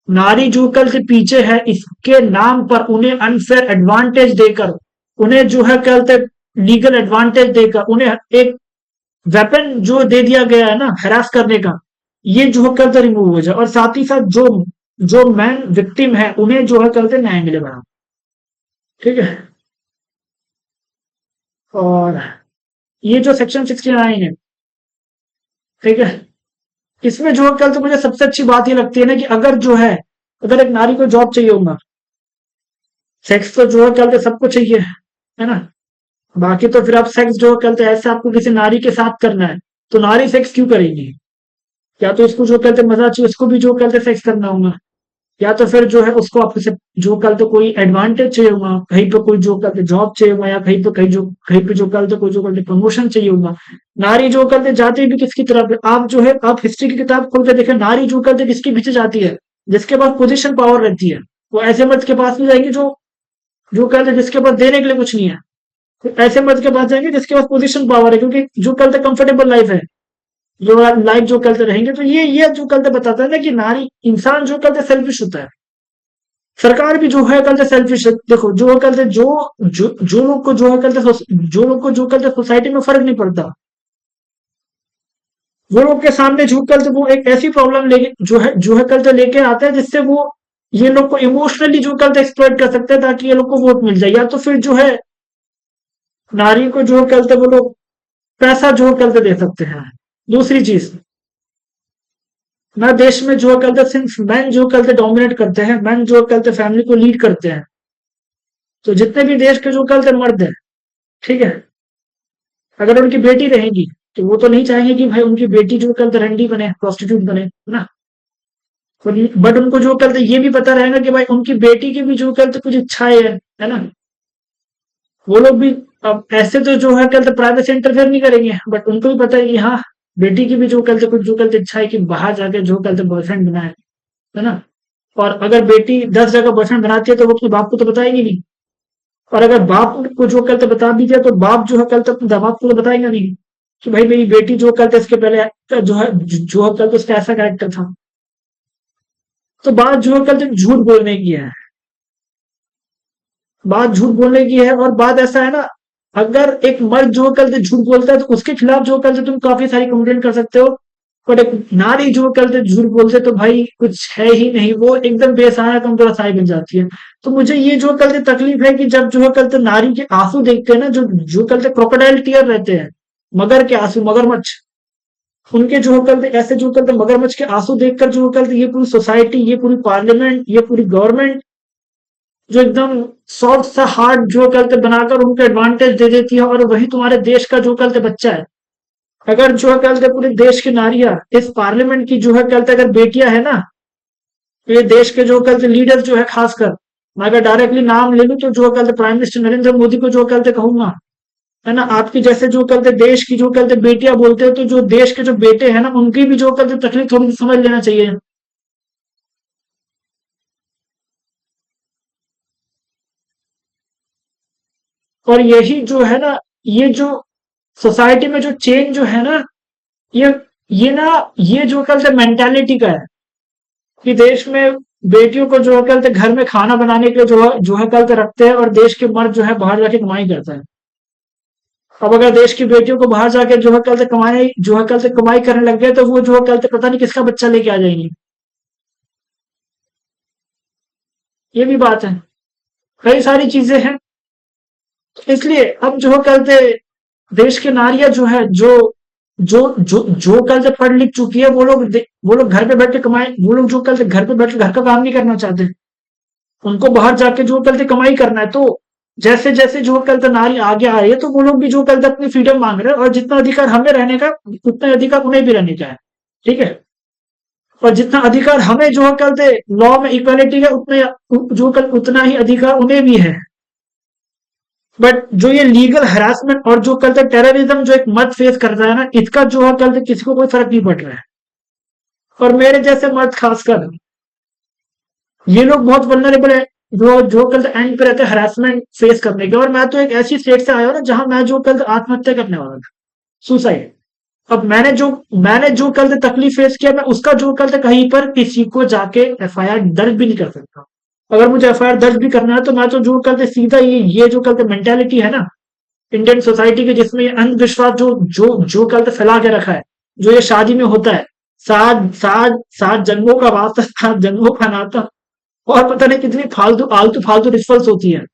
S1: नारी जो कल से पीछे है इसके नाम पर उन्हें अनफेयर एडवांटेज देकर, उन्हें जो है कहते लीगल एडवांटेज देकर, उन्हें एक वेपन जो दे दिया गया है ना हरास करने का, ये जो है कहते रिमूव हो जाए। और साथ ही साथ जो जो मैन विक्टिम है उन्हें जो है कहते न्याय मिले बना, ठीक है। और ये जो सेक्शन 69 है, ठीक है, इसमें जो है कहते मुझे सबसे अच्छी बात ये लगती है ना कि अगर जो है अगर एक नारी को जॉब चाहिए होगा, सेक्स तो जो है कहते सबको चाहिए, है ना, बाकी तो फिर आप सेक्स जो कहते ऐसे आपको किसी नारी के साथ करना है तो नारी सेक्स क्यों करेगी, या तो इसको जो कहते मजा चाहिए उसको भी जो कहते सेक्स करना होगा। या तो फिर जो है उसको आपसे जो कल तो कोई एडवांटेज चाहिए होगा, कहीं पे कोई जो कल जॉब चाहिए होगा, या कहीं पे जो कल तो कोई जो कल प्रमोशन चाहिए होगा। नारी जो कल जाती भी किसकी तरफ है? आप जो है आप हिस्ट्री की किताब खोल के देखें, नारी जो कल किसके पीछे जाती है? जिसके पास पोजीशन पावर रहती है। वो ऐसे मर्द के पास नहीं जाएंगे जो जो कल जिसके पास देने के लिए कुछ नहीं है। तो ऐसे मर्द के पास जाएंगे जिसके पास पोजीशन पावर है, क्योंकि जो कल तक कंफर्टेबल लाइफ है, जो लाइफ जो कल तक रहेंगे। तो ये जो कल तक बताता है ना कि नारी इंसान जो कल तक सेल्फिश होता है। सरकार भी जो है कल से सेल्फिश है। देखो जो कल से जो लोग को जो है कल से जो लोग को जो कल से सोसाइटी में फर्क नहीं पड़ता, वो लोग के सामने झुक कर वो एक ऐसी प्रॉब्लम लेके जो है कल से लेके आते हैं, जिससे वो ये लोग को इमोशनली जो कल एक्सप्लॉइट कर सकते हैं, ताकि ये लोग को वोट मिल जाए। या तो फिर जो है नारी को जो कल वो लोग पैसा जो कल दे सकते हैं। दूसरी चीज, ना देश में जो कल सिर्फ मैन जो कल डोमिनेट करते हैं, मैन जो कल फैमिली को लीड करते हैं। तो जितने भी देश के जो कल मर्द हैं, ठीक है, अगर उनकी बेटी रहेगी तो वो तो नहीं चाहेंगे कि भाई उनकी बेटी जो कल रंडी बने, प्रोस्टिट्यूट बने, है ना। बट उनको जो कल ये भी पता रहेगा कि भाई उनकी बेटी की भी जो कल कुछ इच्छाएं है ना। वो लोग भी अब ऐसे तो जो है कल प्राइवेट से इंटरफेयर नहीं करेंगे, बट उनको भी पता है कि हाँ, बेटी की भी जो कल कुछ जो कल इच्छा है कि बाहर जाके जो कल बॉयफ्रेंड बनाए, है ना। और अगर बेटी 10 जगह बॉयफ्रेंड बनाती है तो वो अपने बाप को तो बताएगी नहीं। और अगर बाप को जो कल बता भी दिया तो बाप जो है कल तक दामाद को तो बताएगा नहीं कि भाई मेरी बेटी जो कल इसके पहले जो है कल तो उसका ऐसा कैरेक्टर था। तो बात जो है कल तो झूठ बोलने की है, बात झूठ बोलने की है। और बात ऐसा है ना, अगर एक मर्द जो कल से झूठ बोलता है तो उसके खिलाफ जो कल से तुम काफी सारी कंप्लेंट कर सकते हो। पर एक नारी जो कल से झूठ बोलते तो भाई कुछ है ही नहीं, वो एकदम बेसहारा कमजोर साई बन जाती है। तो मुझे ये जो कल से तकलीफ है कि जब जो है कल से नारी के आंसू देखते हैं ना, जो जो कल से क्रोकोडाइल टीयर रहते हैं, मगर के आंसू, मगरमच्छ, उनके जो कल ऐसे जो कल मगरमच्छ के आंसू देखकर जो कल ये पूरी सोसाइटी, ये पूरी पार्लियामेंट, ये पूरी गवर्नमेंट जो एकदम सॉफ्ट सा हार्ट जो कल बनाकर उनको एडवांटेज दे देती है। और वही तुम्हारे देश का जो कल बच्चा है। अगर जो है कल पूरे देश की नारियां इस पार्लियामेंट की जो है कल अगर बेटियां है ना, तो ये देश के जो कल लीडर जो है, खासकर मैं अगर डायरेक्टली नाम ले लूं तो जो कल प्राइम मिनिस्टर नरेंद्र मोदी को जो कल कहूंगा, है ना, आपकी जैसे जो कल देश की जो कल बेटियां बोलते हैं, तो जो देश के जो बेटे हैं ना, उनकी भी जो कल तकलीफ थोड़ी सी समझ लेना चाहिए। और यही जो है ना, ये जो सोसाइटी में जो चेंज जो है ना, ये ये ना, ये जो कल मेंटालिटी का है कि देश में बेटियों को जो है कल घर में खाना बनाने के लिए जो है कल रखते हैं, और देश के मर्द जो है बाहर जाके कमाई करता है। अब अगर देश की बेटियों को बाहर जाके जो है कल कमाई जो है कल कमाई करने लग गए, तो वो जो है कल पता नहीं किसका बच्चा लेके आ जाएंगी। ये भी बात है, कई सारी चीजें हैं। तो इसलिए अब जो है कल देश की नारियां जो है, जो कल से पढ़ लिख चुकी है, वो लोग घर पे बैठ के कमाए, वो लोग जो कल से घर पे बैठ के घर का काम नहीं करना चाहते, उनको बाहर जाके जो कल से कमाई करना है। तो जैसे जैसे जो कल से नारी आगे आ रही है, तो वो लोग भी जो कल से अपनी फ्रीडम मांग रहे हैं, और जितना अधिकार हमें रहने का, उतना अधिकार उन्हें भी रहने का है। ठीक है। और जितना अधिकार हमें जो है कल से लॉ में इक्वालिटी है, उतने जो कल उतना ही अधिकार उन्हें भी है। बट जो ये लीगल हरासमेंट और जो कल तक टेररिज्म जो एक मर्द फेस कर रहा है ना, इसका जो है कल तक किसी को कोई फर्क नहीं पड़ रहा है। और मेरे जैसे मर्द खासकर, ये लोग बहुत वल्नरेबल है, जो कल एंड पे रहते हैं हरासमेंट फेस करने के। और मैं तो एक ऐसी स्टेट से आया हूं ना, जहां मैं जो कल आत्महत्या करने वाला था, सुसाइड। अब मैंने जो कल तकलीफ फेस किया, मैं उसका जो कल कहीं पर किसी को जाके एफआईआर दर्ज भी नहीं कर सकता। अगर मुझे एफआईआर दर्ज भी करना है, तो मैं तो जो कल सीधा ये जो कल मेंटेलिटी है ना इंडियन सोसाइटी के, जिसमें ये अंधविश्वास जो कल फैला के रखा है, जो ये शादी में होता है, सात सात सात जन्मों का वास्ता, 7 जन्मों का नाता, और पता नहीं कितनी फालतू आलतू फालतू रिचुअल्स होती है।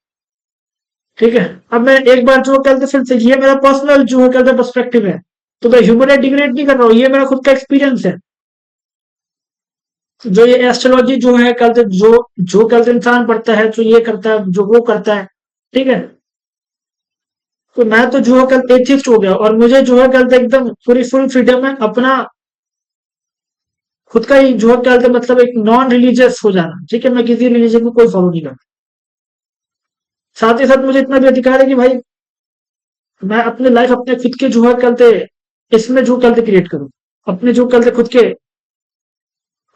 S1: ठीक है। अब मैं एक बार जो कल फिर से, ये मेरा पर्सनल जो है कल पर्सपेक्टिव है, तो मैं ह्यूमन डिग्रेड नहीं कर रहा हूँ, ये मेरा खुद का एक्सपीरियंस है। जो ये एस्ट्रोलॉजी जो है कल जो कल इंसान पढ़ता है, जो ये करता है, जो वो करता है, ठीक है। तो मैं तो जो है कल एथिस्ट हो गया, और मुझे जो है कल एकदम पूरी फुल फ्रीडम है अपना खुद का ही जो है क्या बोलते हैं, मतलब एक नॉन रिलीजियस हो जाना, ठीक है, मैं किसी रिलीजन को कोई फॉलो नहीं करता। साथ ही साथ मुझे इतना भी अधिकार है कि भाई मैं अपने लाइफ अपने खुद के जो है क्या बोलते हैं, इसमें जो क्या बोलते क्रिएट करूँ, अपने जो क्या बोलते खुद के,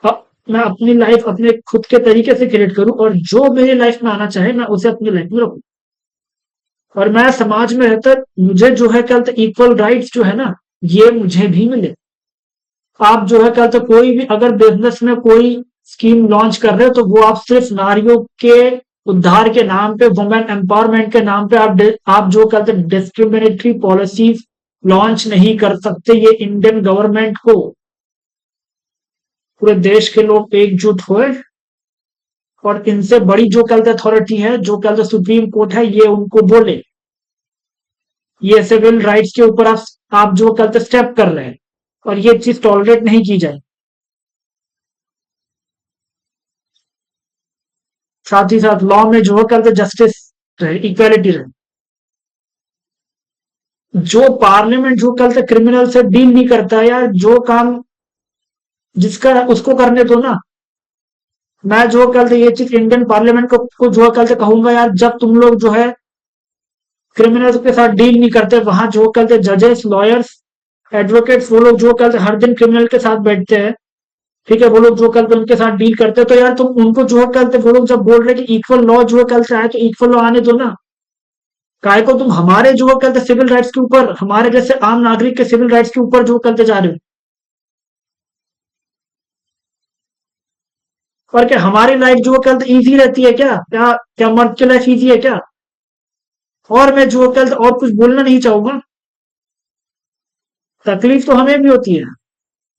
S1: अ, मैं अपनी लाइफ अपने खुद के तरीके से क्रिएट करूँ, और जो मेरी लाइफ में आना चाहे मैं उसे अपनी लाइफ में रखूँ। और मैं समाज में रहकर मुझे जो है क्या बोलते इक्वल राइट्स जो है ना, ये मुझे भी मिले। आप जो है क्या तो कोई भी अगर बिजनेस में कोई स्कीम लॉन्च कर रहे हो, तो वो आप सिर्फ नारियों के उद्धार के नाम पे, वुमेन एम्पावरमेंट के नाम पे आप जो कहते हैं डिस्क्रिमिनेटरी पॉलिसीज लॉन्च नहीं कर सकते। ये इंडियन गवर्नमेंट को पूरे देश के लोग एकजुट हुए, और इनसे बड़ी जो कहते अथॉरिटी है, जो कहते सुप्रीम कोर्ट है, ये उनको बोले ये सिविल राइट्स के ऊपर आप जो कहते स्टेप कर रहे हैं, और ये चीज टॉलरेट नहीं की जाए। साथ ही साथ लॉ में जो है कहते जस्टिस रहे, इक्वालिटी रहे। जो पार्लियामेंट जो कहते क्रिमिनल से डील नहीं करता है, या जो काम जिसका उसको करने दो ना। मैं जो कहते ये चीज इंडियन पार्लियामेंट को जो कहते कहूंगा यार, जब तुम लोग जो है क्रिमिनल्स के साथ डील नहीं करते, वहां जो कहते जजेस, लॉयर्स, एडवोकेट्स, वो लोग जो कहते हर दिन क्रिमिनल के साथ बैठते हैं, ठीक है, वो लोग जो कहते उनके साथ डील करते हैं, तो यार तुम उनको जो है कहते वो लोग जब बोल रहे हैं कि इक्वल लॉ जो है कल से आए, तो इक्वल लॉ आने दो ना। काय को तुम हमारे जो कहते सिविल राइट्स के ऊपर, हमारे जैसे आम नागरिक के सिविल राइट्स के ऊपर जो करते जा रहे हो। और क्या हमारी लाइफ जो कहते इजी रहती है क्या? क्या क्या मर्द की लाइफ इजी है क्या? और मैं जो कहते और कुछ बोलना नहीं चाहूंगा। तकलीफ तो हमें भी होती है।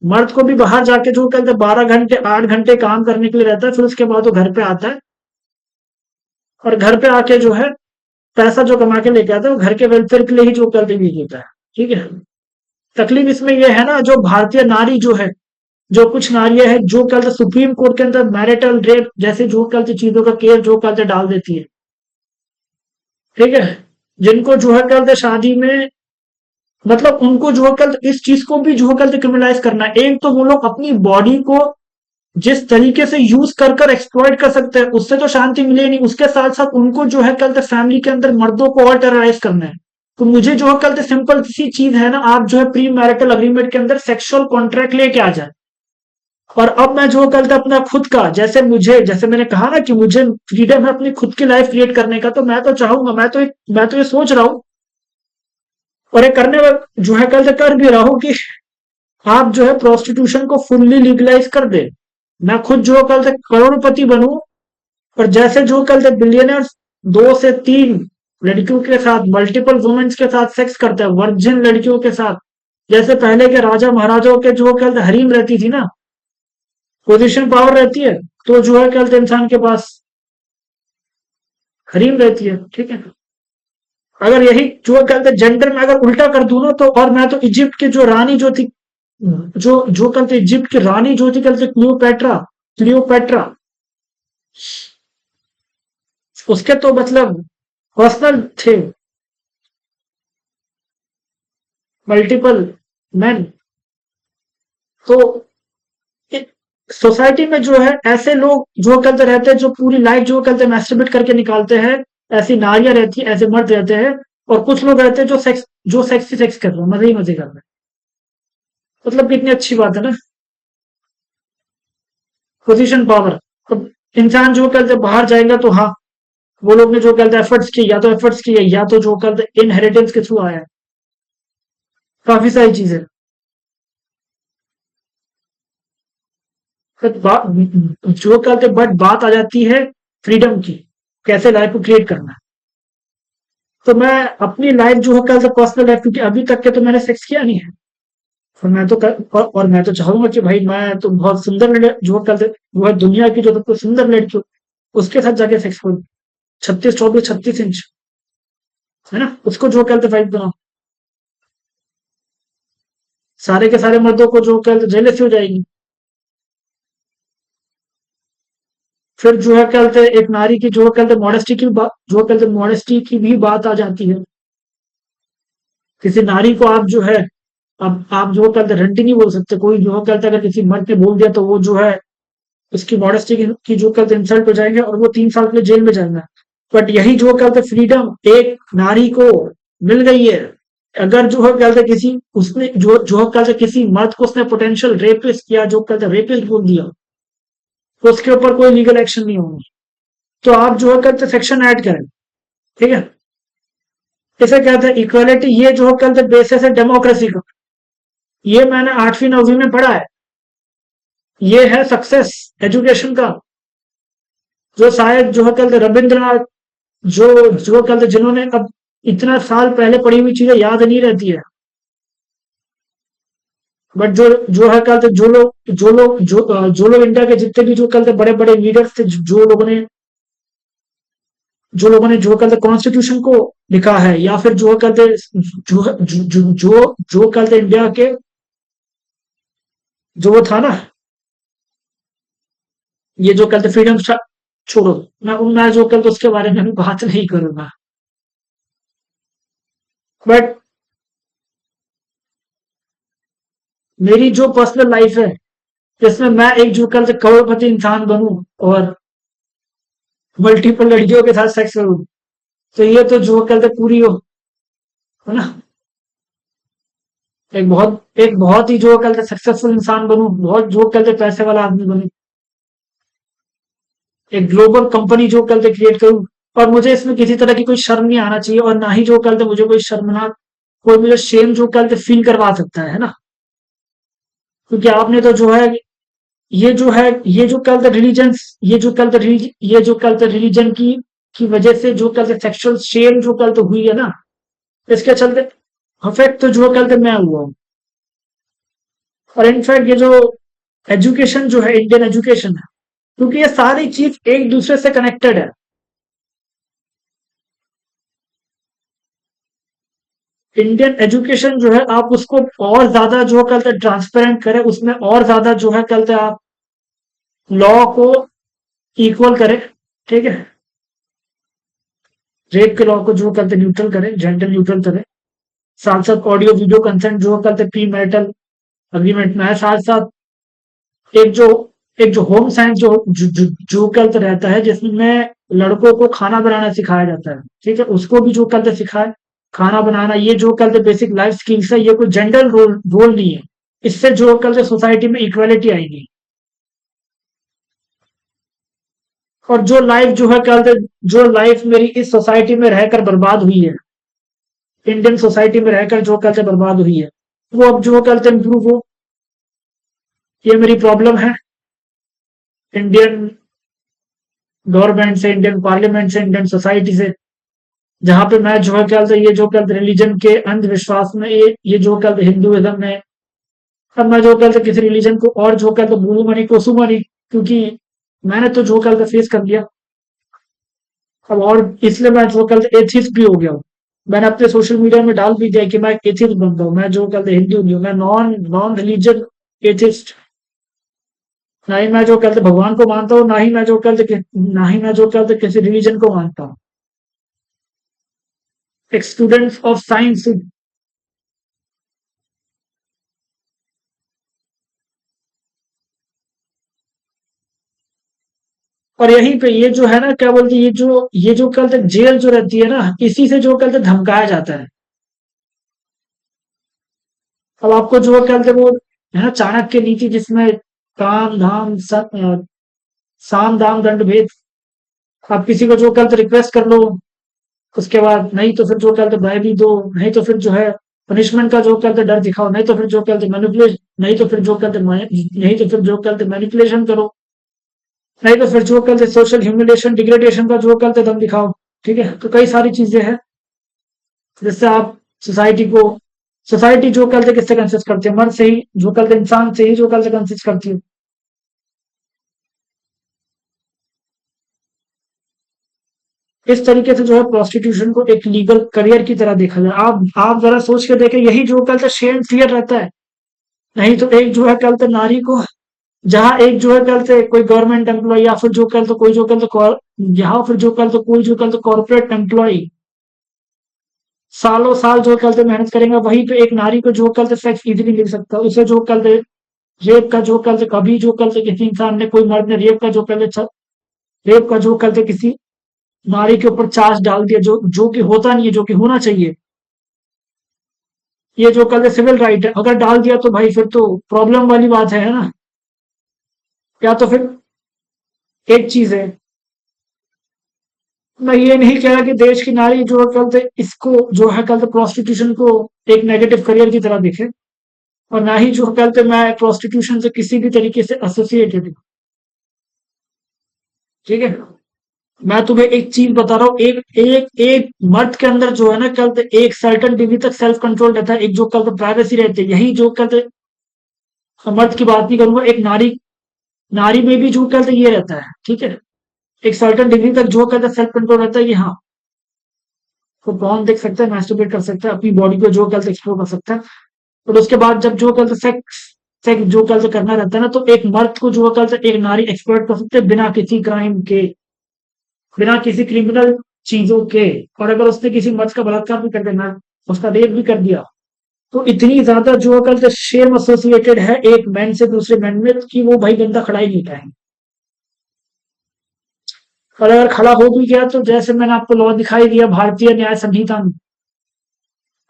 S1: मर्द को भी बाहर जाके जो कहते 12 घंटे 8 घंटे काम करने के लिए रहता है, फिर उसके बाद वो घर पे आता है, और घर पे आके जो है पैसा जो कमा के लेके आता है, वो घर के वेलफेयर के लिए ही जो करते भी होता है, ठीक है। तकलीफ इसमें यह है ना, जो भारतीय नारी जो है, जो कुछ नारियां हैं जो कहते सुप्रीम कोर्ट के अंदर मैरिटल रेप जैसे जो कहते चीजों का केस जो कहते डाल देती है, ठीक है, जिनको जो है कहते शादी में, मतलब उनको जो है कहते इस चीज को भी जो है कहते क्रिमिनलाइज करना है। एक तो वो लोग अपनी बॉडी को जिस तरीके से यूज कर कर एक्सप्लॉइट कर सकते हैं, उससे तो शांति मिले नहीं, उसके साथ साथ उनको जो है कहते फैमिली के अंदर मर्दों को और टेरराइज करना है। तो मुझे जो है कहते सिंपल सी चीज है ना, आप जो है प्री मैरिटल अग्रीमेंट के अंदर सेक्सुअल कॉन्ट्रैक्ट लेके आ जाए, और अब मैं जो करता अपना खुद का, जैसे मैंने कहा ना कि मुझे फ्रीडम है अपनी खुद की लाइफ क्रिएट करने का, तो मैं तो चाहूंगा, मैं तो ये सोच रहा हूँ, और ये करने में जो है कल कर भी रहा हूँ कि आप जो है प्रोस्टिट्यूशन को फुल्ली लीगलाइज कर दे। मैं खुद जो कल तक करोड़पति बनूं, और जैसे जो कल तक बिलियनर्स 2 से 3 लड़कियों के साथ, मल्टीपल वुमेन्स के साथ सेक्स करते हैं, वर्जिन लड़कियों के साथ, जैसे पहले के राजा महाराजाओं के जो कल हरीम रहती थी ना, पोजीशन पावर रहती है, तो जो है कल इंसान के पास हरीम रहती है, ठीक है। अगर यही जो है कल जेंडर में अगर उल्टा कर दूं ना, तो और मैं तो इजिप्ट की जो रानी जो थी, जो जो कल इजिप्ट की रानी जो थी कल क्लियोपेट्रा, क्लियोपेट्रा, उसके तो मतलब पर्सनल थे मल्टीपल मैन। तो सोसाइटी में जो है ऐसे लोग जो करते रहते हैं, जो पूरी लाइफ जो करते हैं मैस्टरबेट करके निकालते हैं, ऐसी नारियां रहती है, ऐसे मर्द रहते हैं, और कुछ लोग रहते हैं जो सेक्सी सेक्स कर रहे हैं, मजे ही मजे कर रहे हैं। मतलब कितनी अच्छी बात है ना, पोजीशन पावर। अब इंसान जो करते बाहर जाएगा, तो हाँ, वो लोग ने जो करते एफर्ट्स किए, या तो एफर्ट्स किए, या तो जो करते इनहेरिटेंस के थ्रू आया है, काफी सारी चीजें। जो करते बट बात आ जाती है फ्रीडम की, कैसे लाइफ को क्रिएट करना है। तो मैं अपनी लाइफ जो है कल पर्सनल लाइफ, क्योंकि अभी तक के तो मैंने सेक्स किया नहीं है, और मैं तो और मैं तो चाहूंगा कि भाई मैं तो बहुत सुंदर जो कल वो है दुनिया की जो सबसे सुंदर लड़की हो, उसके साथ जाके सेक्स करूं, 36, 24, 36 इंच, है ना, उसको जो कल फाइट बनाओ, सारे के सारे मर्दों को जो कल जेलसी हो जाएगी। फिर जो है कहते एक नारी की जो कहते मॉडेस्टी की बात, जो कहते मॉडेस्टी की भी बात आ जाती है। किसी नारी को आप जो है अब आप जो कहते रंटी नहीं बोल सकते, कोई जो कहते अगर किसी मर्द ने बोल दिया तो वो जो है उसकी मॉडेस्टी की जो कहते इंसल्ट हो जाएंगे और वो 3 साल के लिए जेल में जाएगा। बट यही जो कहते फ्रीडम एक नारी को मिल गई है। अगर जो है कहते किसी उसने जो कहते किसी मर्द को उसने पोटेंशियल रेपिस्ट किया, जो कहते रेपिस्ट बोल दिया, तो उसके ऊपर कोई लीगल एक्शन नहीं होगा। तो आप जो है कहते सेक्शन ऐड करें, ठीक है। इसे कहते हैं इक्वालिटी, ये जो कहते बेसिस है डेमोक्रेसी का। ये मैंने 8वीं 9वीं में पढ़ा है। ये है सक्सेस एजुकेशन का, जो शायद जो है कहते रविंद्रनाथ, जो कहते जिन्होंने अब इतना साल पहले पढ़ी हुई चीजें याद नहीं रहती है। बट जो है कहते जो लोग इंडिया के जितने भी जो कहते बड़े बड़े लीडर्स थे, जो लोगों ने जो कहते कॉन्स्टिट्यूशन को लिखा है, या फिर जो कहते जो कहते इंडिया के जो वो था ना, ये जो कहते फ्रीडम, छोड़ो, मैं जो कहते उसके बारे में अभी बात नहीं करूंगा। बट मेरी जो पर्सनल लाइफ है, जिसमें मैं एक जो कहते करोड़पति इंसान बनूं और मल्टीपल लड़कियों के साथ सेक्स करूं, तो ये तो जो कहते पूरी हो, है ना। एक बहुत ही जो कहते सक्सेसफुल इंसान बनूं, बहुत जो कहते पैसे वाला आदमी बनूं, एक ग्लोबल कंपनी जो कहते क्रिएट करूं। और मुझे इसमें किसी तरह की कोई शर्म नहीं आना चाहिए, और ना ही जो कहते मुझे कोई शर्मनाक, कोई मुझे शेम जो कहते फील करवा सकता है ना। क्योंकि आपने तो जो है ये जो कहते रिलीजन, ये जो कहते रिलीजन की वजह से जो कहते सेक्सुअल शेम जो कहते हुई है ना, इसके चलते अफेक्ट तो जो कहते मैं हुआ हूँ। और इनफैक्ट ये जो एजुकेशन जो है, इंडियन एजुकेशन है, क्योंकि ये सारी चीज एक दूसरे से कनेक्टेड है। इंडियन एजुकेशन जो है, आप उसको और ज्यादा जो कहते हैं ट्रांसपेरेंट करें, उसमें और ज्यादा जो है कहते हैं आप लॉ को इक्वल करें, ठीक है। रेप के लॉ को जो कहते हैं न्यूट्रल करें, जेंडर न्यूट्रल करें। साथ साथ ऑडियो वीडियो कंसेंट जो कहते हैं प्री मैरिटल अग्रीमेंट में है। साथ साथ एक जो एक जो होम साइंस जो कहते रहता है, जिसमें लड़कों को खाना बनाना सिखाया जाता है, ठीक है, उसको भी जो कहते सिखाए खाना बनाना। ये जो कहते बेसिक लाइफ स्किल्स है, ये कोई जेंडर रोल नहीं है। इससे जो कहते सोसाइटी में इक्वालिटी आएगी। और जो लाइफ मेरी इस सोसाइटी में रहकर बर्बाद हुई है, इंडियन सोसाइटी में रहकर जो कहते बर्बाद हुई है, वो अब जो कहते इम्प्रूव हो। ये मेरी प्रॉब्लम है इंडियन गवर्नमेंट से, इंडियन पार्लियामेंट से, इंडियन सोसाइटी से, जहां पे मैं जो है कहते ये जो कहते रिलीजन के अंधविश्वास में, ये जो कहते हिंदुइज्म में, अब मैं जो कहते किसी रिलीजन को और जो कहते भूलू मनी कोसू मनी, क्योंकि मैंने तो जो कहते फेस कर लिया अब। और इसलिए मैं जो कहते एथिस्ट भी हो गया हूँ। मैंने अपने सोशल मीडिया में डाल भी दिया कि मैं एथिस्ट बनता हूँ। मैं जो कहते हिंदू नहीं हूँ, मैं नॉन नॉन रिलीजन एथिस्ट। ना ही मैं जो कहते भगवान को मानता हूँ, ना ही मैं जो कहते किसी रिलीजन को मानता हूँ। एक स्टूडेंट ऑफ साइंस। और यहीं पे ये जो है ना, क्या बोलते हैं, ये जो कहते जेल जो रहती है ना, इसी से जो कहते धमकाया जाता है। अब आपको जो कहते वो है ना चाणक्य नीति, जिसमें काम धाम साम दाम दंड भेद। आप किसी को जो कहते रिक्वेस्ट कर लो, उसके बाद नहीं तो फिर जो कहते भयभीत दो, नहीं तो फिर जो है पनिशमेंट का जो कहते डर दिखाओ, नहीं तो फिर जो कहते मैनिपुलेशन, नहीं तो फिर जो कहते मैनिपुलेशन करो, नहीं तो फिर जो कहते सोशल ह्यूमिलेशन डिग्रेडेशन का जो कहते दम दिखाओ। ठीक है, तो कई सारी चीजें हैं जिससे आप सोसाइटी को सोसाइटी जो कहते किससे कंसिस्ट करती है, मर्द से ही, जो कहते इंसान से ही जो कहते कंसिस्ट करती है। इस तरीके से जो है प्रोस्टिट्यूशन को एक लीगल करियर की तरह देखा जाए। आप जरा सोच के देखें, यही जो कहते शेम फियर रहता है। नहीं तो एक जो है कहते नारी को, जहां एक जो है कहते कोई गवर्नमेंट एम्प्लॉय, या फिर जो कहते कोई जो कहते यहाँ फिर जो कहते कोई जो कहते कॉर्पोरेट एम्प्लॉय सालों साल जो करते मेहनत करेंगे, वहीं पे एक नारी को जो करते सेक्स इजीली मिल सकता है, उसे जो करते रेप का जो करते कभी जो करते किसी इंसान ने कोई मर्द ने रेप का जो करते किसी नारी के ऊपर चार्ज डाल दिया, जो कि होता नहीं है, जो कि होना चाहिए। ये जो करते सिविल राइट है, अगर डाल दिया तो भाई फिर तो प्रॉब्लम वाली बात है ना। या तो फिर एक चीज है, मैं ये नहीं कह रहा कि देश की नारी जो है कल इसको जो है कल प्रोस्टिट्यूशन को एक नेगेटिव करियर की तरह देखे, और ना ही जो कहते मैं प्रोस्टिट्यूशन से किसी भी तरीके से एसोसिएटेड हूँ। ठीक है, मैं तुम्हें एक चीज बता रहा हूँ, एक एक एक मर्द के अंदर जो है ना कल एक सर्टन डिग्री तक सेल्फ कंट्रोल रहता है, एक जो कल प्राइवेसी रहती है, यही जो कल मर्द की बात नहीं करूंगा, एक नारी नारी में भी जो कल ये रहता है। ठीक है, एक सर्टन डिग्री तक जो कहते सेल्फ कंट्रोल रहता है कि हाँ, वो पॉर्न देख सकता है, मैस्टरबेट कर सकता है, अपनी बॉडी को जो कहते एक्सप्लोर कर सकता है। और उसके बाद जब जो कहते सेक्स सेक्स जो कहते करना रहता है ना, तो एक मर्द को जो कहते एक नारी एक्सप्लोर कर सकते हैं बिना किसी क्राइम के, बिना किसी क्रिमिनल चीजों के। और अगर उसने किसी मर्द का बलात्कार भी कर देना, उसका रेप भी कर दिया, तो इतनी ज्यादा जो कहते शेम एसोसिएटेड है एक मैन से दूसरे मैन में कि वो भाई बंदा खड़ा ही नहीं पाएंगे। और अगर खड़ा हो भी गया तो जैसे मैंने आपको लॉ दिखाई दिया भारतीय न्याय संहिता में,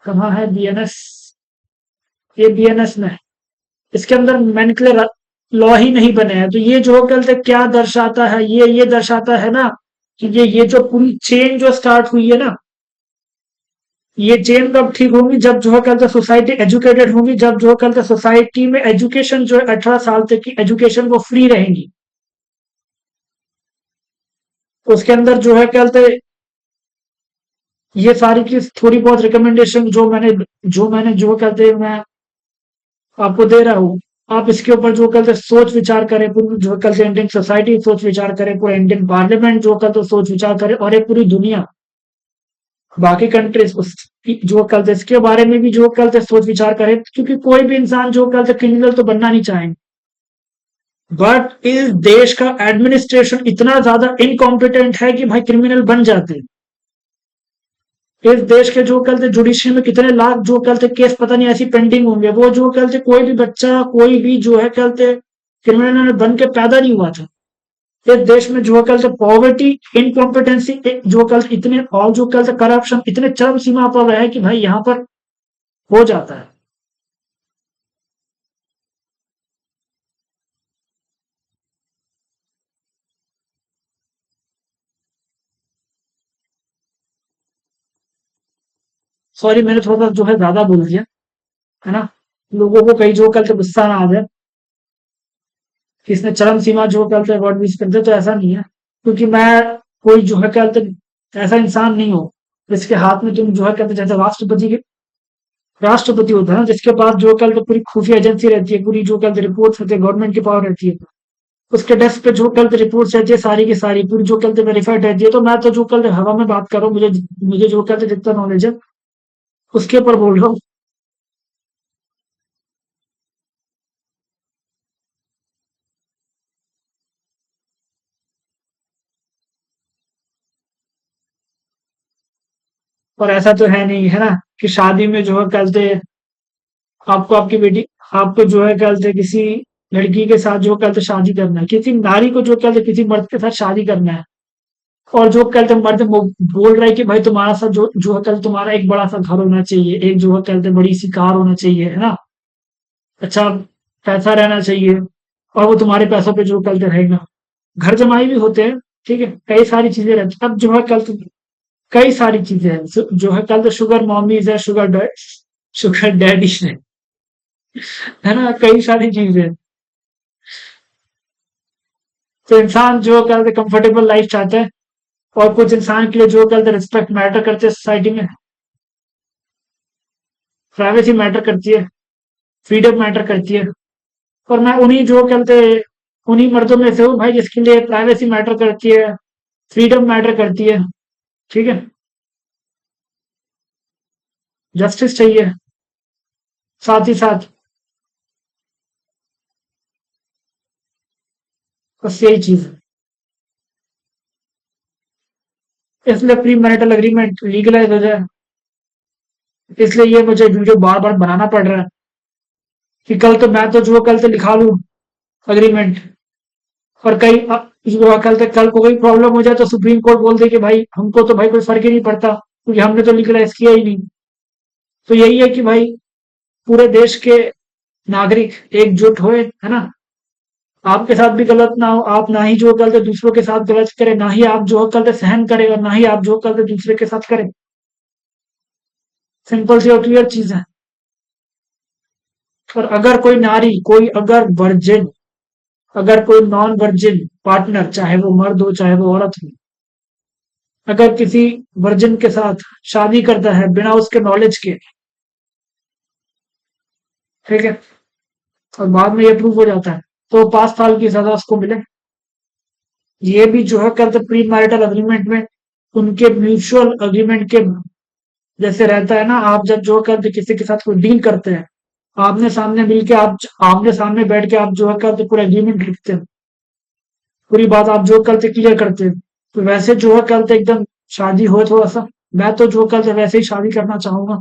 S1: कहाँ है बीएनएस, ये बीएनएस में है। इसके अंदर मैनिकुलर लॉ ही नहीं बने हैं, तो ये जो कहते क्या दर्शाता है, ये दर्शाता है ना कि ये जो पूरी चेन जो स्टार्ट हुई है ना, ये चेन कब ठीक होगी, जब जो है कहते सोसाइटी एजुकेटेड होगी, जब जो है कहते सोसाइटी में एजुकेशन जो है 18 साल तक की एजुकेशन वो फ्री रहेंगी। उसके अंदर जो है कहते ये सारी चीज थोड़ी बहुत रिकमेंडेशन जो मैंने जो कहते मैं आपको दे रहा हूँ, आप इसके ऊपर जो कल सोच विचार करें, पूरी जो कल से इंडियन सोसाइटी सोच विचार करे, पूरा इंडियन पार्लियामेंट जो कल तो सोच विचार करे, और ये पूरी दुनिया, बाकी कंट्रीज उस जो कल से इसके बारे में भी जो कल से सोच विचार करे, क्योंकि कोई भी इंसान जो कल से क्रिमिनल तो बनना नहीं चाहेंगे, बट इस देश का एडमिनिस्ट्रेशन इतना ज्यादा इनकॉम्पिटेंट है कि भाई क्रिमिनल बन जाते हैं। इस देश के जो कल थे जुडिशियल में कितने लाख जो कल थे केस पता नहीं ऐसी पेंडिंग होंगे, वो जो कल थे कोई भी बच्चा कोई भी जो है कल थे क्रिमिनल बन के पैदा नहीं हुआ था। इस देश में जो कल से पॉवर्टी, इनकॉम्पिटेंसी जो कल इतने, और जो कल से करप्शन इतने चरम सीमा पर है कि भाई यहाँ पर हो जाता है। सॉरी, मैंने थोड़ा सा जो है ज्यादा बोल दिया, है ना। लोगों को कहीं जो कल से गुस्सा ना आ जाए कि इसने चरम सीमा जो कल से वर्ड यूज कर दे, तो ऐसा नहीं है, क्योंकि मैं कोई जो है कहते ऐसा इंसान नहीं हूँ जिसके हाथ में तुम जो है कहते जैसे राष्ट्रपति होता है ना, जिसके पास जो कल तो पूरी खुफिया एजेंसी रहती है, पूरी जो कल रिपोर्ट रहती है, गवर्नमेंट की पावर रहती है, उसके डेस्क पे जो कल रिपोर्ट रहती है सारी की सारी पूरी जो कल वेरीफाइड रहती है, तो मैं तो जो कल हवा में बात कर रहा हूँ, मुझे मुझे जो कल जितना नॉलेज है उसके ऊपर बोल रहा हूँ। और ऐसा तो है नहीं, है ना, कि शादी में जो है कल से आपको आपकी बेटी आपको जो है कल से किसी लड़की के साथ जो कल से शादी करना है, किसी नारी को जो कल से किसी मर्द के साथ शादी करना है, और जो कल तक मर्द बोल रहा है कि भाई तुम्हारा साथ जो है कल तुम्हारा एक बड़ा सा घर होना चाहिए, एक जो है कल तक बड़ी सी कार होना चाहिए, है ना, अच्छा पैसा रहना चाहिए, और वो तुम्हारे पैसों पे जो कल तक रहेगा। घर जमाई भी होते हैं, ठीक है, कई सारी चीजें रहती हैं। अब जो है कल तो कई सारी चीजें हैं, जो है कल तो शुगर मॉमीज है, शुगर डैडीज है ना, कई सारी चीजें हैं। तो इंसान जो कल कंफर्टेबल लाइफ चाहता है, और कुछ इंसान के लिए जो कल रिस्पेक्ट मैटर करते हैं सोसाइटी में, प्राइवेसी मैटर करती है, फ्रीडम मैटर करती है। और मैं उन्हीं जो कहते उन्हीं मर्दों में से हूँ भाई जिसके लिए प्राइवेसी मैटर करती है, फ्रीडम मैटर करती है। ठीक है, जस्टिस चाहिए साथ ही साथ, बस यही चीज है। इसलिए प्री मैरिटल एग्रीमेंट लीगलाइज हो जाए, इसलिए ये मुझे वीडियो बार बार बनाना पड़ रहा है कि कल तो मैं तो जो कल तो लिखा लूं अग्रीमेंट, और जो कल को कोई प्रॉब्लम हो जाए तो सुप्रीम कोर्ट बोल दे कि भाई हमको तो भाई कोई फर्क ही नहीं पड़ता क्योंकि हमने तो लीगलाइज किया ही नहीं। तो यही है कि भाई पूरे देश के नागरिक एकजुट होए, है ना। आपके साथ भी गलत ना हो, आप ना ही जो गलत दूसरों के साथ गलत करें, ना ही आप जो गलत सहन करें और ना ही आप जो गलत दूसरे के साथ करें। सिंपल सी और क्लियर चीज है। और अगर कोई नारी, कोई अगर वर्जिन, अगर कोई नॉन वर्जिन पार्टनर, चाहे वो मर्द हो चाहे वो औरत हो, अगर किसी वर्जिन के साथ शादी करता है बिना उसके नॉलेज के, ठीक है, और बाद में ये प्रूव हो जाता है, तो 5 साल की सजा उसको मिले। ये भी जो है कहते प्री मैरिटल अग्रीमेंट में, उनके म्यूचुअल अग्रीमेंट के जैसे रहता है ना। आप जब जो करते किसी के साथ कोई डील करते हैं, आमने सामने मिलके आप आमने सामने बैठ के आप जो है करते पूरा एग्रीमेंट लिखते हैं, पूरी बात आप जो करते क्लियर करते हैं। तो वैसे जो है करते एकदम शादी हो थोड़ा सा, मैं तो जो करते वैसे ही शादी करना चाहूंगा।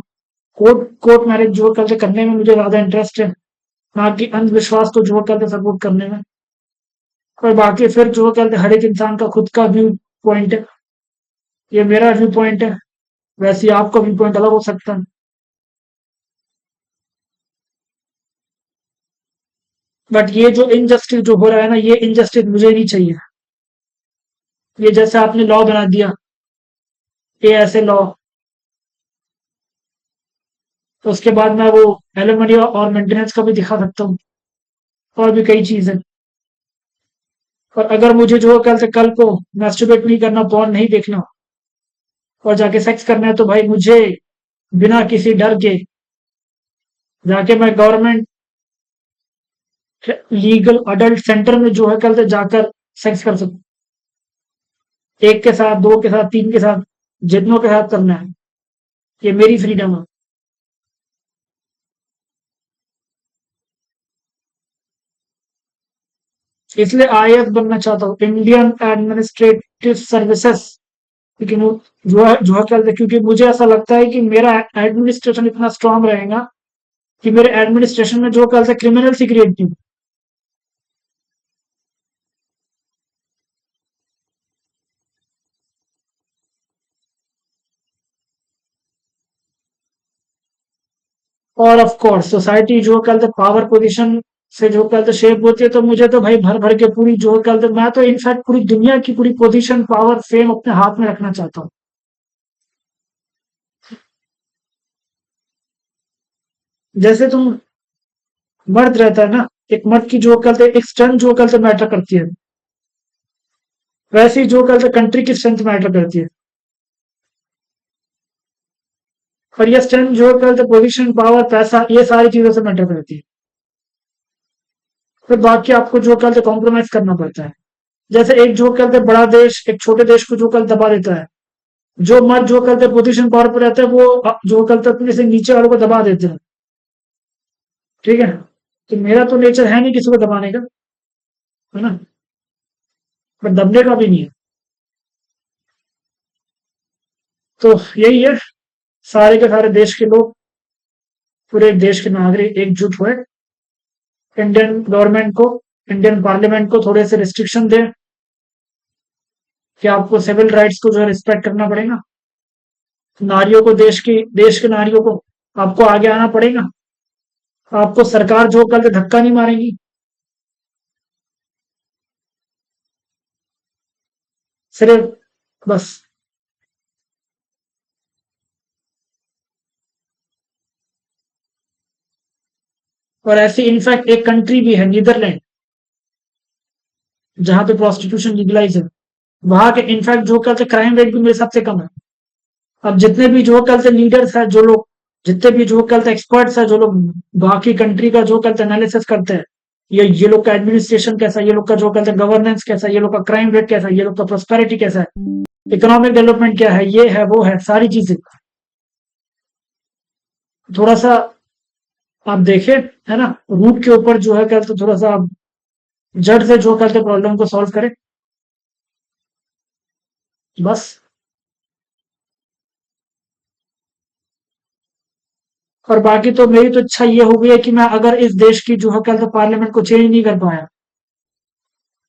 S1: कोर्ट कोर्ट मैरिज जो करते करने में मुझे ज्यादा इंटरेस्ट है, ना कि अंधविश्वास को जो करते सपोर्ट करने में। और बाकी फिर जो कहते हर एक इंसान का खुद का व्यू पॉइंट है। ये मेरा व्यू पॉइंट है, वैसे ही आपका व्यू पॉइंट अलग हो सकता है। बट ये जो इनजस्टिस जो हो रहा है ना, ये इनजस्टिस मुझे नहीं चाहिए। ये जैसे आपने लॉ बना दिया, ये ऐसे लॉ, तो उसके बाद मैं वो एलिमनी और मेंटेनेंस का भी दिखा सकता हूँ, और भी कई चीजें। और अगर मुझे जो कल को मैस्टरबेट नहीं करना, पॉर्न नहीं देखना और जाके सेक्स करना है, तो भाई मुझे बिना किसी डर के जाके मैं गवर्नमेंट लीगल अडल्ट सेंटर में जो है कल से जाकर सेक्स कर सकूं, एक के साथ, दो के साथ, तीन के साथ, जितनों के साथ करना है। ये मेरी फ्रीडम है। इसलिए आईएएस बनना चाहता हूँ, इंडियन एडमिनिस्ट्रेटिव सर्विसेज। लेकिन वो जो है क्या, क्योंकि मुझे ऐसा लगता है कि मेरा एडमिनिस्ट्रेशन इतना स्ट्रांग रहेगा कि मेरे एडमिनिस्ट्रेशन में जो कल से क्रिमिनल ही क्रिएट नहीं। और ऑफ कोर्स सोसाइटी जो कल तक पावर पोजीशन से जो कल तक शेप होती है, तो मुझे तो भाई भर भर के पूरी जो कल तक मैं तो इनफैक्ट पूरी दुनिया की पूरी पोजीशन, पावर, फेम अपने हाथ में रखना चाहता हूँ। जैसे तुम मर्द रहता है ना, एक मर्द की जो कल तक एक स्ट्रेंथ जो कल तक मैटर करती है, वैसे ही जो कल तक कंट्री की स्ट्रेंथ मैटर करती है। और ये स्ट्रेंथ जो कल तक पोजीशन, पावर, पैसा, ये सारी चीजों से मैटर करती है। फिर बाकी आपको जो कल तक कॉम्प्रोमाइज करना पड़ता है। जैसे एक जो कहते बड़ा देश एक छोटे देश को जो कल दबा देता है, जो मर्द जो कहते पोजीशन पावर पर रहते हैं, वो जो कहते अपने से नीचे वालों को दबा देते हैं। ठीक है, तो मेरा तो नेचर है नहीं किसी को दबाने का, है ना, बट दबने का भी नहीं है। तो यही है, सारे के सारे देश के लोग, पूरे देश के नागरिक एकजुट हुए, इंडियन गवर्नमेंट को, इंडियन पार्लियामेंट को थोड़े से रिस्ट्रिक्शन दें कि आपको सिविल राइट्स को जो है रिस्पेक्ट करना पड़ेगा। नारियों को, देश के नारियों को आपको आगे आना पड़ेगा। आपको सरकार जो कल धक्का नहीं मारेगी, सिर्फ बस। और ऐसी इनफैक्ट एक कंट्री भी है नीदरलैंड, जहां पे प्रोस्टिट्यूशन लीगलाइज है। वहां के इनफैक्ट जो कहते क्राइम रेट भी मेरे हिसाब से कम है। अब जितने भी जो कहते लीडर्स है, जो लोग, जितने भी जो कहते एक्सपर्ट्स है, जो लोग बाकी कंट्री का जो कहते एनालिसिस करते हैं, ये लोग का एडमिनिस्ट्रेशन कैसा है, ये लोग का जो कहते गवर्नेंस कैसा है, ये लोग का क्राइम रेट कैसा है, ये लोग का प्रोस्पेरिटी कैसा है, इकोनॉमिक डेवलपमेंट क्या है, ये है वो है, सारी चीजें थोड़ा सा आप देखें, है ना, रूट के ऊपर जो है कहते थोड़ा सा आप जड़ से जो कहते प्रॉब्लम को सॉल्व करें, बस। और बाकी तो मेरी तो इच्छा ये हो गई है कि मैं अगर इस देश की जो है कल तो पार्लियामेंट को चेंज नहीं कर पाया,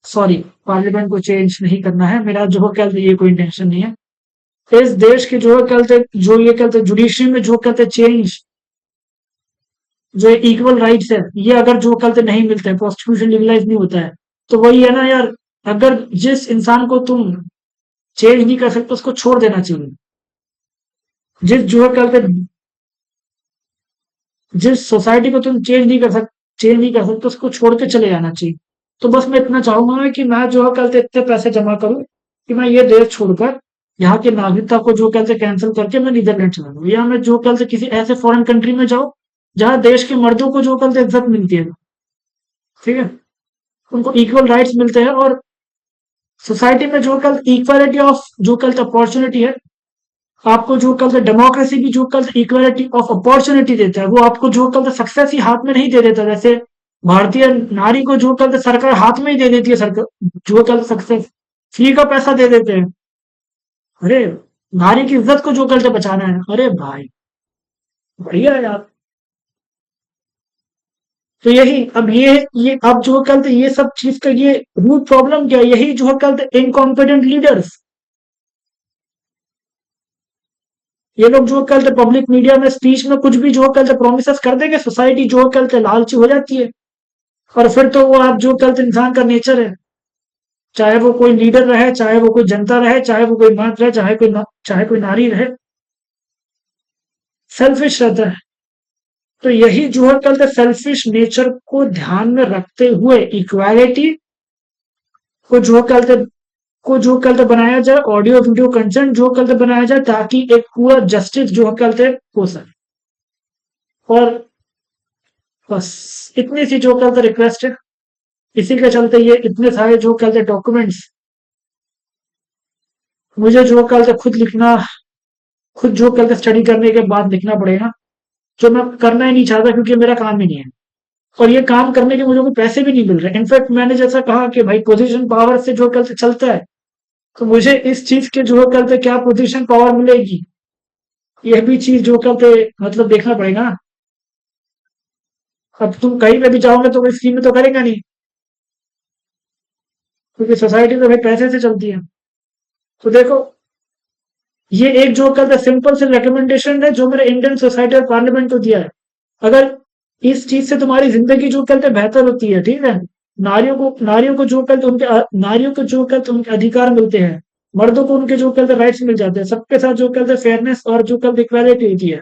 S1: सॉरी, पार्लियामेंट को चेंज नहीं करना है मेरा, जो है कल ये कोई इंटेंशन नहीं है। इस देश के जो है कल जो ये कहते जुडिशरी में जो कहते चेंज, जो इक्वल राइट्स है, ये अगर जो कल नहीं मिलते हैं, प्रोस्टिट्यूशन लीगलाइज नहीं होता है, तो वही है ना यार, अगर जिस इंसान को तुम चेंज नहीं कर सकते उसको छोड़ देना चाहिए। जिस जो है कल जिस सोसाइटी को तुम चेंज नहीं कर सकते उसको छोड़ के चले जाना चाहिए। तो बस मैं इतना चाहूंगा कि मैं जो है कल से इतने पैसे जमा करूं कि मैं ये देश छोड़कर यहाँ की नागरिकता को जो कल से कैंसिल करके मैं नीदरलैंड चला जाऊँ, या मैं जो कल से किसी ऐसे फॉरेन कंट्री में जाऊं जहां देश के मर्दों को जो कल से इज्जत मिलती है, ठीक है, उनको इक्वल राइट्स मिलते हैं, और सोसाइटी में जो कल इक्वालिटी ऑफ जो कल अपॉर्चुनिटी है, आपको जो कल से डेमोक्रेसी भी जो कल इक्वालिटी ऑफ अपॉर्चुनिटी देता है, वो आपको जो कल सक्सेस ही हाथ में नहीं दे देता। जैसे भारतीय नारी को जो कल सरकार हाथ में ही दे देती है, सरकार जो कल सक्सेस फ्री का पैसा दे देते हैं। अरे नारी की इज्जत को जो कल से बचाना है, अरे भाई बढ़िया है यार। तो यही अब ये अब जो कल ये सब चीज का ये रूट प्रॉब्लम क्या है? यही जो कल इनकॉम्पिटेंट लीडर्स, ये लोग जो कल पब्लिक मीडिया में स्पीच में कुछ भी जो कल प्रोमिस कर देंगे, सोसाइटी जो कल लालची हो जाती है, और फिर तो वो आप जो कल इंसान का नेचर है, चाहे वो कोई लीडर रहे, चाहे वो कोई जनता रहे, चाहे वो कोई मर्द रहे, चाहे कोई नारी रहे, सेल्फिश रहता है। तो यही जो है कल सेल्फिश नेचर को ध्यान में रखते हुए इक्वालिटी को जो कल बनाया जाए, ऑडियो वीडियो कंटेंट जो कल बनाया जाए, ताकि एक पूरा जस्टिस जो कल हो सके। और बस इतनी सी जो कल रिक्वेस्ट है। इसी के चलते ये इतने सारे जो कल डॉक्यूमेंट्स मुझे जो कल खुद लिखना, खुद जो कल स्टडी करने के बाद लिखना पड़ेगा, जो मैं करना ही नहीं चाहता क्योंकि मेरा काम ही नहीं है, और ये काम करने के मुझे कोई पैसे भी नहीं मिल रहे। इनफैक्ट मैंने जैसा कहा कि भाई पोजीशन पावर से जो कल चलता है, तो मुझे इस चीज के जो कल क्या पोजीशन पावर मिलेगी, यह भी चीज जो कल मतलब देखना पड़ेगा ना। अब तुम कहीं पे भी जाओगे तो कोई स्कीम में तो करेगा नहीं, क्योंकि सोसाइटी तो भाई पैसे से चलती है। तो देखो, ये एक जो कल सिंपल से रिकमेंडेशन है जो मेरे इंडियन सोसाइटी और पार्लियामेंट को दिया है। अगर इस चीज से तुम्हारी जिंदगी जो कल बेहतर होती है, ठीक है, नारियों को जो कल नारियों को जो कल उनके अधिकार मिलते हैं, मर्दों को उनके जो कल राइट्स मिल जाते हैं, सबके साथ जो कल फेयरनेस और जो कल इक्वालिटी होती है,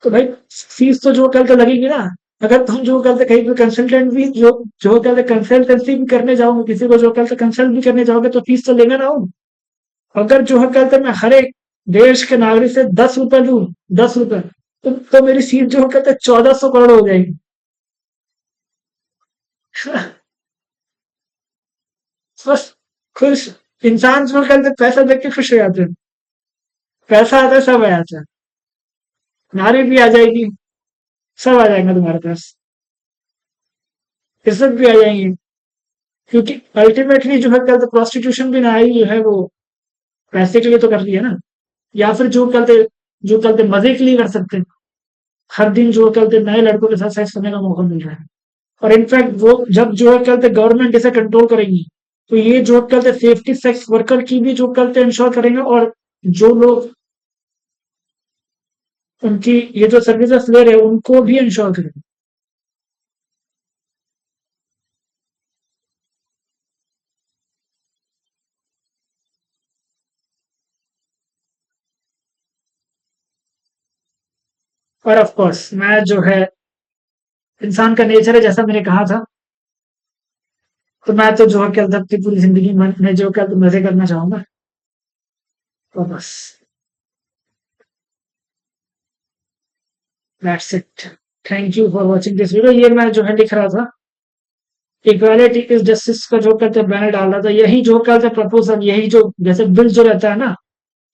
S1: तो भाई फीस तो जो कल लगेगी ना। अगर तुम जो कल कहीं पे कंसल्टेंट भी जो कल कंसल्टेंसी भी करने जाओगे, किसी को जो कल कंसल्ट भी करने जाओगे, तो फीस तो लेगा ना हो। अगर जो है कल मैं हर एक देश के नागरिक से 10 रुपए लू, 10 रुपए, तो मेरी सीट जो कहते 1400 करोड़ हो जाएगी। बस खुश इंसान जो कहते पैसा देख के खुश हो जाते हैं। पैसा आता है, सब आ जाता है, नारी भी आ जाएगी, सब आ जाएगा तुम्हारे पास, इज्जत भी आ जाएंगी। क्योंकि अल्टीमेटली जो है कल प्रोस्टिट्यूशन भी नारी जो है वो पैसे के लिए तो कर रही है ना, या फिर जो कल मजे के लिए कर सकते हैं। हर दिन जो कल नए लड़कों के साथ सेक्स करने का मौका मिल रहा है, और इनफैक्ट वो जब जो है कल गवर्नमेंट इसे कंट्रोल करेंगी, तो ये जो कल सेफ्टी सेक्स वर्कर की भी जो कल इंश्योर करेंगे, और जो लोग उनकी ये जो सर्विसेज ले रहे हैं उनको भी इंश्योर करेंगे। और ऑफ कोर्स मैं जो है, इंसान का नेचर है जैसा मैंने कहा था, तो मैं तो जो है कल तक की पूरी जिंदगी में जो कल मजे करना चाहूंगा। तो बस that's it. Thank you for watching this video. ये मैं जो है लिख रहा था, इक्वालिटी इज जस्टिस का जो कहते हैं बैनर डाल रहा था, यही जो कहते प्रपोजल, यही जो जैसे बिल जो रहता है ना,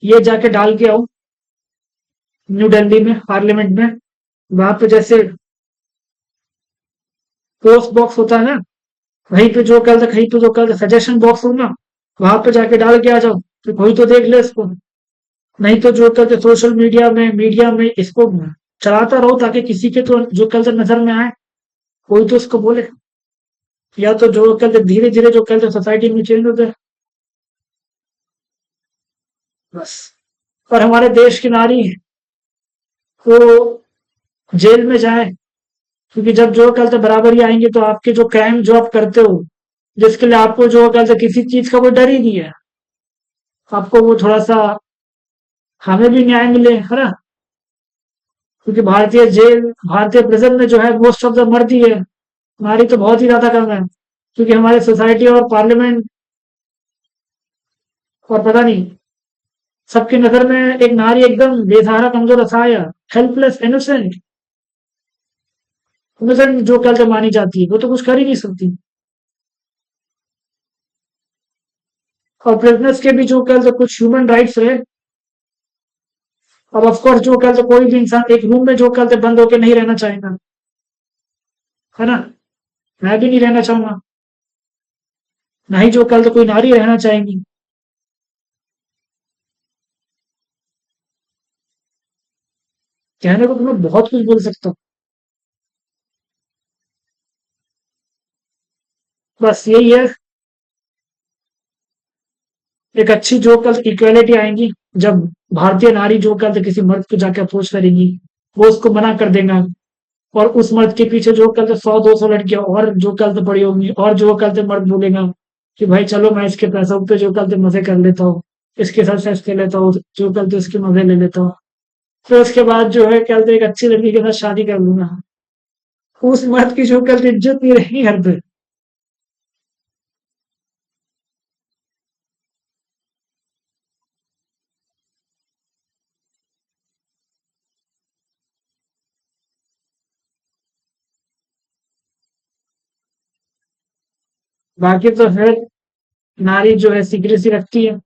S1: ये जाके डाल के आओ न्यू दिल्ली में पार्लियामेंट में। वहां पे जैसे पोस्ट बॉक्स होता है ना, वहीं पे जो कहीं पे जो सजेशन बॉक्स हो ना, वहां पे जाके डाल के आ जाओ, तो कोई तो देख ले इसको। नहीं तो जो कहते सोशल मीडिया में इसको चलाता रहो ताकि किसी के तो जो कल नजर में आए, कोई तो उसको बोले, या तो जो कल धीरे धीरे जो कल सोसाइटी में चेंज होता है बस। और हमारे देश की नारी को जेल में जाए, क्योंकि जब जो कल से बराबरी आएंगे तो आपके जो क्राइम जो आप करते हो, जिसके लिए आपको जो कल से किसी चीज का कोई डर ही नहीं है, आपको वो थोड़ा सा, हमें भी न्याय मिले, है ना। क्योंकि भारतीय प्रिजन में जो है मोस्ट ऑफ द मर्द ही है, नारी तो बहुत ही ज्यादा कम है, क्योंकि हमारे सोसाइटी और पार्लियामेंट और पता नहीं सबकी नजर में एक नारी एकदम बेसहारा, कमजोर, असहाय, हेल्पलेस, इनोसेंट, इनोसेंट जो कल से मानी जाती है, वो तो कुछ कर ही नहीं सकती। और प्रिजनर्स के भी जो कल से कुछ ह्यूमन राइट्स रहे। अब ऑफकोर्स जो कल से कोई भी इंसान एक रूम में जो कल से बंद होकर नहीं रहना चाहेगा, है ना। मैं भी नहीं रहना चाहूंगा, ना ही जो कल से कोई नारी रहना चाहेंगी। कहने को तो मैं बहुत कुछ बोल सकता हूँ, बस यही है। एक अच्छी जो कल इक्वेलिटी आएगी, जब भारतीय नारी जो कल किसी मर्द को जाके अप्रोच करेगी, वो उसको मना कर देगा, और उस मर्द के पीछे जो कल 100-200 लड़कियां और जो कल पड़ी होंगी, और जो कल मर्द बोलेगा कि भाई चलो मैं इसके पैसों पे जो कल मजे कर लेता हूँ, इसके साथ सेक्स कर लेता हूँ, जो कल इसके मजे ले लेता हूँ, फिर उसके बाद जो है कल एक अच्छी लड़की के साथ शादी कर लूंगा। उस मर्द की जो कल इज्जत नहीं रहेगी घर पे। बाकी तो फिर नारी जो है सीक्रेसी रखती है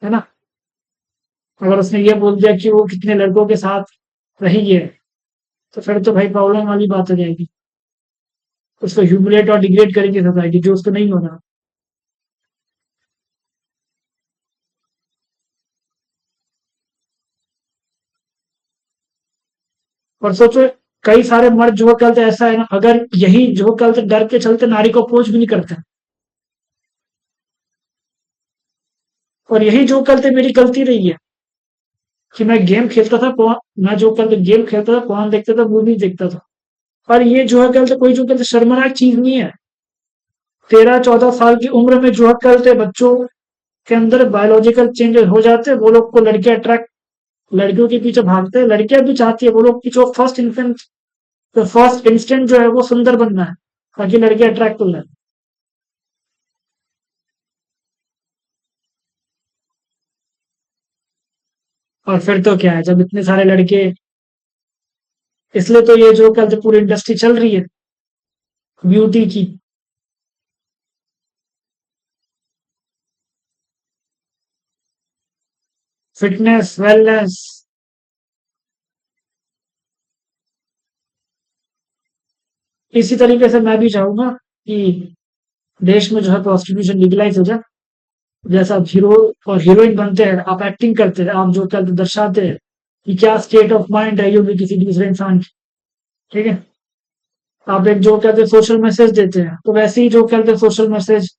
S1: ना। अगर उसने ये बोल दिया कि वो कितने लड़कों के साथ रही है, तो फिर तो भाई प्रॉब्लम वाली बात हो जाएगी। उसको ह्यूमिलेट और डिग्रेड करेंगे सोसाइटी, जो उसको नहीं होना। और सोचो, कई सारे मर्द जो कल ऐसा है ना, अगर यही जो कल डर के चलते नारी को अप्रोच भी नहीं करते, और यही जो कल मेरी गलती रही है कि मैं गेम खेलता था, मैं जो कल गेम खेलता था, कौन देखता था, मूवी देखता था। और ये जो है कल कोई जो कल शर्मनाक चीज नहीं है। 13-14 साल की उम्र में जो है कल बच्चों के अंदर बायोलॉजिकल चेंजेस हो जाते हैं, वो लोग को लड़कियां अट्रैक्ट, लड़कियों के पीछे भागते हैं, लड़कियां भी चाहती है वो लोग की जो फर्स्ट इंस्टेंट जो है वो सुंदर बनना है, ताकि लड़कियां अट्रैक्ट हो जाए। और फिर तो क्या है, जब इतने सारे लड़के, इसलिए तो ये जो कल पूरी इंडस्ट्री चल रही है ब्यूटी की, फिटनेस, वेलनेस। इसी तरीके से मैं भी चाहूंगा कि देश में जो है प्रोस्टिट्यूशन लीगलाइज हो जाए। जैसा आप हीरो और हीरोइन बनते हैं, आप एक्टिंग करते हैं, आप जो कल दर्शाते हैं कि क्या स्टेट ऑफ माइंड है, ये भी किसी दूसरे इंसान की, ठीक है। आप एक जो कहते हैं सोशल मैसेज देते हैं, तो वैसे ही जो कहते हैं सोशल मैसेज,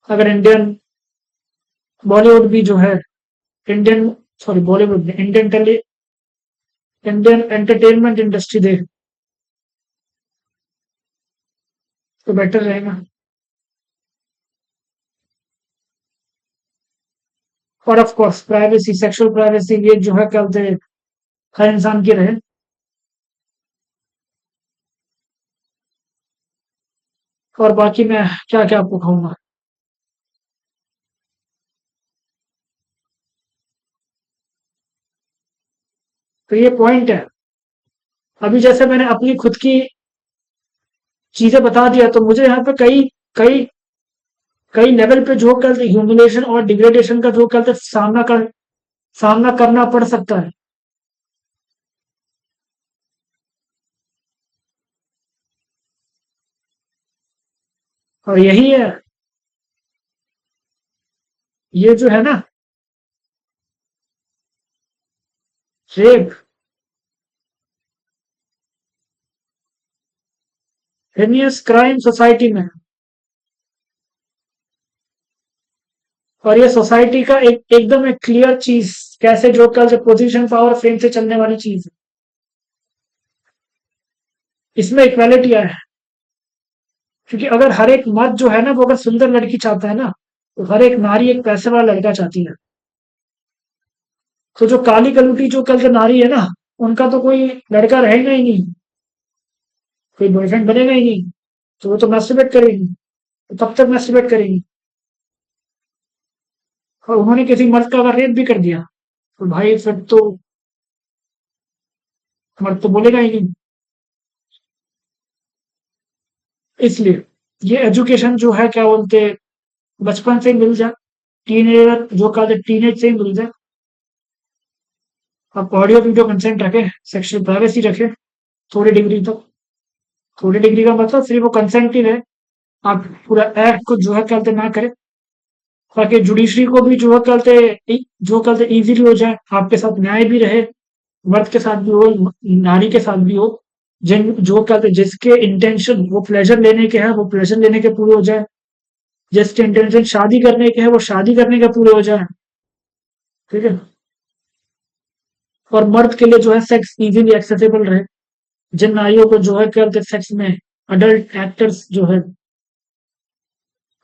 S1: अगर इंडियन बॉलीवुड भी जो है, इंडियन, सॉरी बॉलीवुड में, इंडियन एंटरटेनमेंट इंडस्ट्री दे, तो बेटर रहेगा। और of course privacy, sexual privacy, ये जो है कहते हैं हर इंसान की रहे। और बाकी मैं क्या क्या आपको कहूंगा, तो ये पॉइंट है। अभी जैसे मैंने अपनी खुद की चीजें बता दिया, तो मुझे यहाँ पे कई कई कई लेवल पे जो कल ह्यूमिलेशन और डिग्रेडेशन का जो कल सामना करना पड़ सकता है। और यही है, ये जो है ना, रेप, हेनियस क्राइम सोसाइटी में। और ये सोसाइटी का एकदम एक क्लियर चीज, कैसे जो कल से पोजीशन पावर फेम से चलने वाली चीज है, इसमें इक्वालिटी आया है। क्योंकि अगर हर एक मर्द जो है ना, वो अगर सुंदर लड़की चाहता है ना, तो हर एक नारी एक पैसे वाला लड़का चाहती है। तो जो काली कलुटी जो कल के नारी है ना, उनका तो कोई लड़का रहेगा ही नहीं, कोई बॉयफ्रेंड बनेगा ही नहीं। तो वो तो मैस्टरबेट करेगी, तो तब तक मैस्टरबेट करेगी। और उन्होंने किसी मर्द का अगर रेप भी कर दिया, तो भाई फिर तो मर्द तो बोलेगा ही नहीं। इसलिए ये एजुकेशन जो है, क्या बोलते हैं, बचपन से ही मिल जाए, टीनेजर जो कहते टीनेज से ही मिल जाए। आप ऑडियो वीडियो कंसेंट रखें, सेक्सुअल प्राइवेसी रखें, थोड़ी डिग्री तक। थोड़ी डिग्री का मतलब सिर्फ वो कंसेंट ही रहे, आप पूरा एक्ट को जो है कहते ना करें, ताकि जुडिशरी को भी जो है कहते इजीली हो जाए, आपके साथ न्याय भी रहे, मर्द के साथ भी हो, नारी के साथ भी हो। जिन जो कहते जिसके इंटेंशन वो प्लेजर लेने के हैं, वो प्लेजर लेने के पूरे हो जाए। जिसके इंटेंशन शादी करने के हैं, वो शादी करने के पूरे हो जाए। ठीक है। और मर्द के लिए जो है सेक्स इजीली एक्सेसिबल रहे। जिन नारियों को जो है कहते सेक्स में अडल्ट एक्टर्स जो है,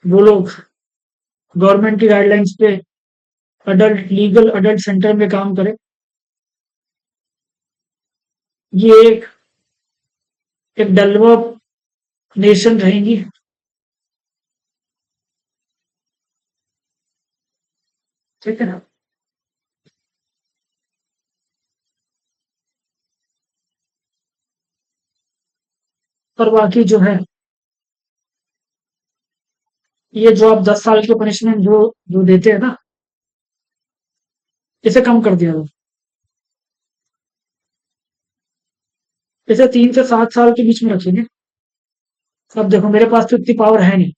S1: वो लोग गवर्नमेंट की गाइडलाइंस पे अडल्ट लीगल अडल्ट सेंटर में काम करें। ये एक डेवलप नेशन रहेंगी। ठीक है ना। पर बाकी जो है, ये जो आप 10 साल की पनिशमेंट जो जो देते हैं ना, इसे कम कर दिया। इसे 3 से 7 साल के बीच में रखेंगे। अब देखो मेरे पास तो इतनी पावर है नहीं,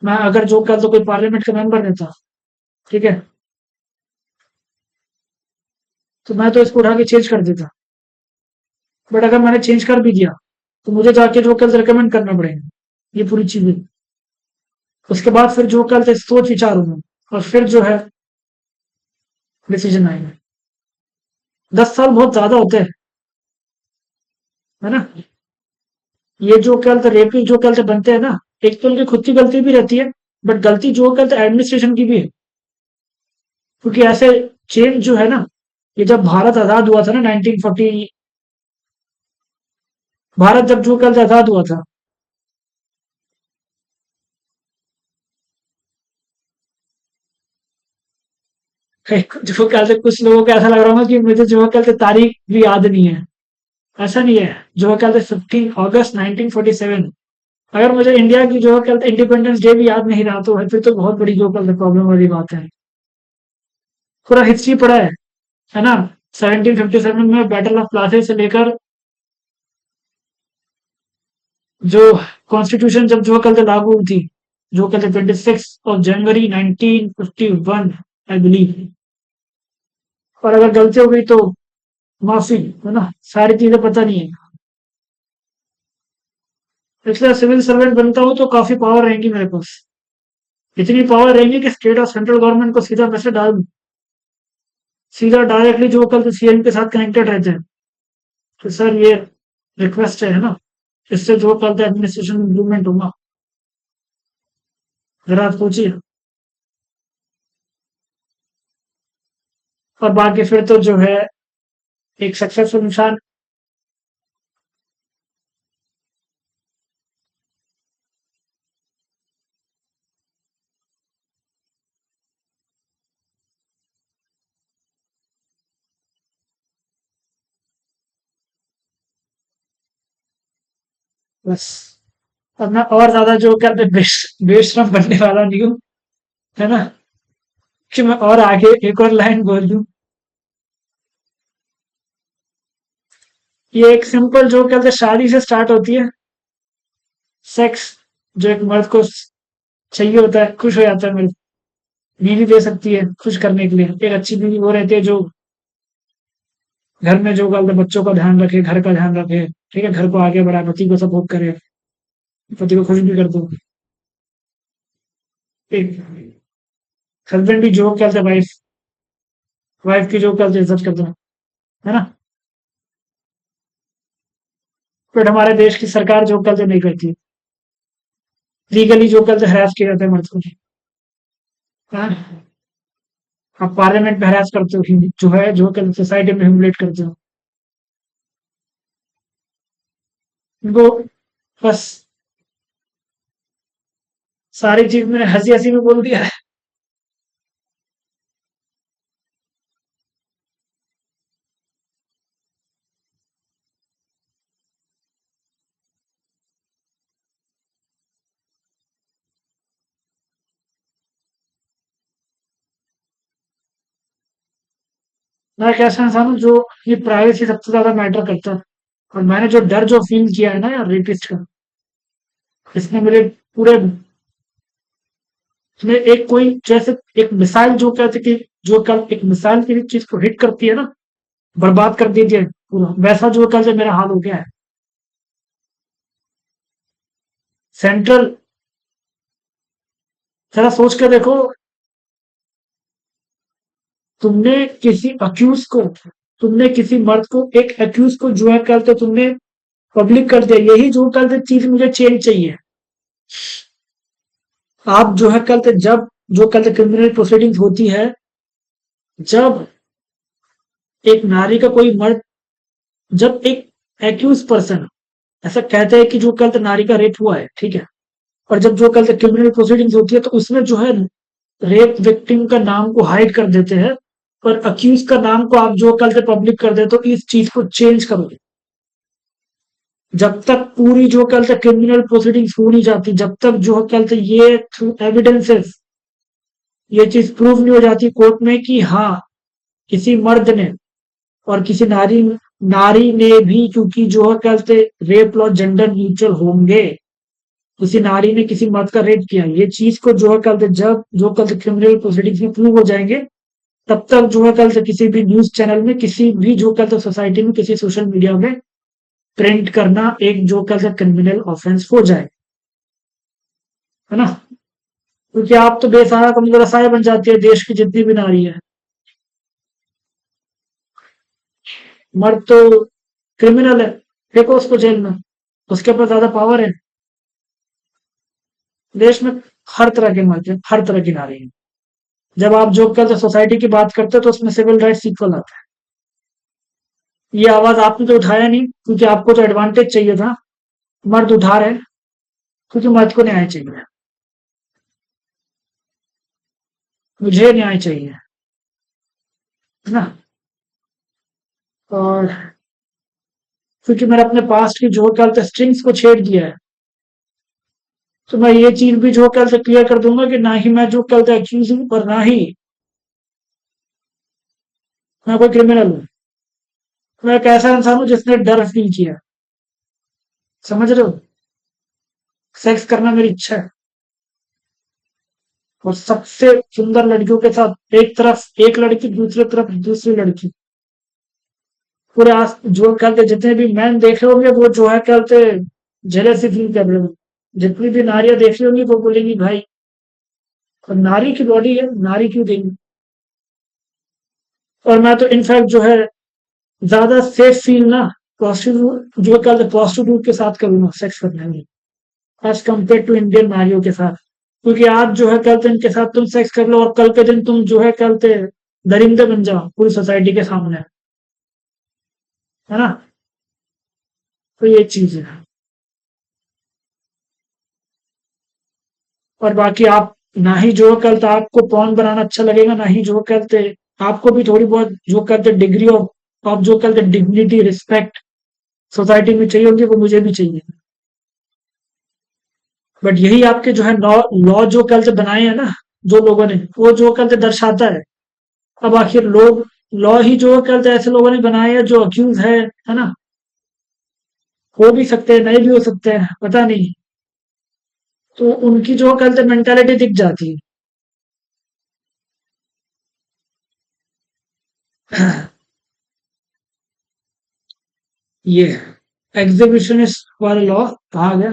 S1: मैं अगर जो कर तो कोई पार्लियामेंट का मेंबर रहता, ठीक है, तो मैं तो इसको उठा के चेंज कर देता। बट अगर मैंने चेंज कर भी दिया, तो मुझे जाके जो कल रिकमेंड करना पड़ेगा ये पूरी चीजें। उसके बाद फिर जो कल सोच विचार होगा, और फिर जो है डिसीजन आएगा। 10 साल बहुत ज्यादा होते हैं, है ना। ये जो कल रेपिंग जो कल बनते हैं ना, एक तो उनकी खुद की गलती भी रहती है, बट गलती जो कल एडमिनिस्ट्रेशन की भी है। क्योंकि ऐसे चेंज जो है ना, ये जब भारत आजाद हुआ था ना 1940, भारत जब जो कल आजाद हुआ था, जो कल से कुछ लोगों को ऐसा लग रहा होगा कि मुझे जो कल से तारीख भी याद नहीं है। ऐसा नहीं है। जो कल से 15 अगस्त 1947, अगर मुझे इंडिया की जो कल इंडिपेंडेंस डे भी याद नहीं रहा, तो फिर तो बहुत बड़ी जो कल प्रॉब्लम वाली बात है। पूरा हिस्ट्री पढ़ा है ना। 1757 में बैटल ऑफ प्लासी से लेकर जो कॉन्स्टिट्यूशन जब जो कल लागू हुई थी, जो कल 26 जनवरी 1951, आई बिलीव। और अगर गलती हो गई तो माफी, है ना, सारी चीजें पता नहीं है। इसलिए सिविल सर्वेंट बनता हूँ तो काफी पावर रहेगी मेरे पास। इतनी पावर रहेगी कि स्टेट और सेंट्रल गवर्नमेंट को सीधा मैसेज डाल दूं, सीधा डायरेक्टली जो कल सीएम के साथ कनेक्टेड रहते हैं। तो सर ये रिक्वेस्ट है ना, इससे जो कल एडमिनिस्ट्रेशन इम्प्रूवमेंट होगा, जरा आप सोचिए। और बाकी फिर तो जो है एक सक्सेसफुल इंसान। बस, अब मैं और ज्यादा जो कहते बेशरम बनने वाला नहीं हूँ, है ना, कि मैं और आगे एक और लाइन बोल दूं। ये एक सिंपल जो कहते शादी से स्टार्ट होती है। सेक्स जो एक मर्द को चाहिए होता है, खुश हो जाता है मर्द, बीवी दे सकती है खुश करने के लिए। एक अच्छी बीवी वो रहती है जो घर में जो गलत बच्चों का ध्यान रखे, घर का ध्यान रखे, ठीक है, घर को आगे बढ़ाए, पति को सपोर्ट करे, पति को खुश भी कर दो। एक हस्बैंड भी जॉब करते, वाइफ वाइफ की जॉब करते, इज्जत करते हैं, है ना। बट हमारे देश की सरकार जॉब करते नहीं करती, लीगली जॉब करते हरास किया जाता है मर्द को। हाँ? आप पार्लियामेंट में हरास करते हो, जो है जो कर सोसाइटी में ह्यूमिलेट करते हो उनको। बस सारी चीज मैंने हंसी हंसी में बोल दिया है। मैं एक ऐसा इंसान हूँ जो ये प्राइवेसी सबसे ज्यादा मैटर करता है। और मैंने जो डर जो फील किया है ना यार रेपिस्ट का, इसने मेरे पूरे, इसमें एक कोई जैसे एक मिसाइल जो कहते कि जो कल एक मिसाइल किसी चीज को हिट करती है ना, बर्बाद कर देती है पूरा, वैसा जो कल से मेरा हाल हो गया है। सेंट्रल, जरा सोच के देखो, तुमने किसी अक्यूज को, तुमने किसी मर्द को, एक अक्यूज को जो है कल तो तुमने पब्लिक कर दिया, यही जो कल तो चीज मुझे चेंज चाहिए। आप जो है कल तो जब जो कल तो क्रिमिनल प्रोसीडिंग्स होती है, जब एक नारी का कोई मर्द, जब एक एक्यूज पर्सन ऐसा कहते हैं कि जो कल तो नारी का रेप हुआ है, ठीक है, और जब जो कल तो क्रिमिनल प्रोसीडिंग्स होती है तो उसमें जो है रेप विक्टिम का नाम को हाइड कर देते हैं, पर अक्यूज का नाम को आप जो कल से पब्लिक कर दे, तो इस चीज को चेंज करोगे। जब तक पूरी जो कल तक क्रिमिनल प्रोसीडिंग्स हो नहीं जाती, जब तक जो कल तक ये थ्रू एविडेंसेस ये चीज प्रूव नहीं हो जाती कोर्ट में कि हाँ किसी मर्द ने और किसी नारी नारी ने भी, क्योंकि जो है कल से रेप लॉ जेंडर न्यूट्रल होंगे, किसी नारी ने किसी मर्द का रेप किया, ये चीज को जो है कल से जब जो कल से क्रिमिनल प्रोसीडिंग्स में प्रूव हो जाएंगे, तब तक जो है कल से किसी भी न्यूज चैनल में, किसी भी जो कल से सोसाइटी में, किसी सोशल मीडिया में प्रिंट करना एक जो कल से क्रिमिनल ऑफेंस हो जाए, है ना। क्योंकि आप तो बेसहारा कमजोर असहाय बन जाती है देश की जितनी भी नारी है। मर्द तो क्रिमिनल है, देखो उसको जेल में, उसके पास ज्यादा पावर है। देश में हर तरह के मर्द है, हर तरह की नारी है। जब आप जो कल सोसाइटी की बात करते हो तो उसमें सिविल राइट्स इक्वल आता है। ये आवाज आपने तो उठाया नहीं, क्योंकि आपको तो एडवांटेज चाहिए था। मर्द उठा रहे हैं क्योंकि मर्द को न्याय चाहिए, मुझे न्याय चाहिए, है ना। और क्योंकि मैंने अपने पास्ट की जो कल स्ट्रिंग्स को छेड़ दिया है, तो मैं ये चीज भी जो कल से क्लियर कर दूंगा कि ना ही मैं जो कल से एक्यूज हूँ और ना ही मैं कोई क्रिमिनल हूँ। मैं एक ऐसा इंसान हूँ जिसने डर फील किया, समझ रहे हो। सेक्स करना मेरी इच्छा है, और सबसे सुंदर लड़कियों के साथ, एक तरफ एक लड़की, दूसरी तरफ दूसरी लड़की, पूरे आस जो कहते जितने भी मैन देख रहे होंगे वो जो है कहते जेलसी फील कर रहे हो। जितनी भी नारियां देख रही होंगी वो बोलेंगी भाई, और नारी की बॉडी है, नारी क्यों देंगी। और मैं तो इनफैक्ट जो है ज्यादा सेफ फील ना प्रोस्टिट्यूट जो कल प्रोस्टिट्यूट के साथ करूंगा सेक्स करने में, एज कम्पेयर टू इंडियन नारियों के साथ। क्योंकि आज जो है कल तो इनके साथ तुम सेक्स कर लो और कल के दिन तुम जो है कल ते दरिंदे बन जाओ पूरी सोसाइटी के सामने, है ना। तो ये चीज है। और बाकी आप ना ही जो कल तो आपको पॉन बनाना अच्छा लगेगा, ना ही जो कहते आपको भी थोड़ी बहुत जो कहते डिग्री ऑफ जो कहते डिग्निटी रिस्पेक्ट सोसाइटी में चाहिए होगी, वो मुझे भी चाहिए। बट यही आपके जो है लॉ लॉ जो कल से बनाए हैं ना जो लोगों ने, वो जो कल से दर्शाता है। अब आखिर लोग लॉ ही जो कल से ऐसे लोगों ने बनाए हैं जो अक्यूज है ना, हो भी सकते हैं, नहीं भी हो सकते हैं, पता नहीं। तो उनकी जो कल से मेंटालिटी दिख जाती है। ये एग्जीबिशनिस्ट वाला लॉ कहा गया।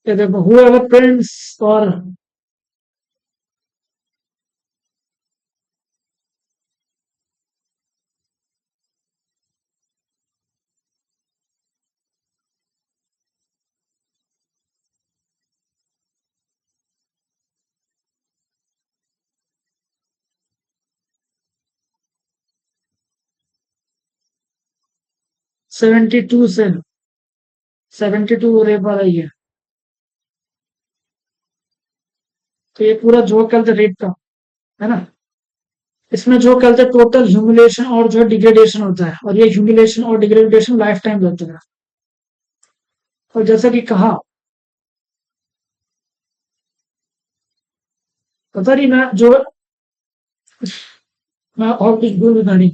S1: ये देखो whoever prints और 72 से 72 रेप वाला ही है। तो ये पूरा जो कहते रेप का है ना, इसमें जो कहते हैं टोटल ह्यूमिलेशन और जो डिग्रेडेशन होता है, और ये ह्यूमिलेशन और डिग्रेडेशन लाइफ टाइम रहता है। और जैसा कि कहा, पता नहीं मैं और कुछ भूल नहीं।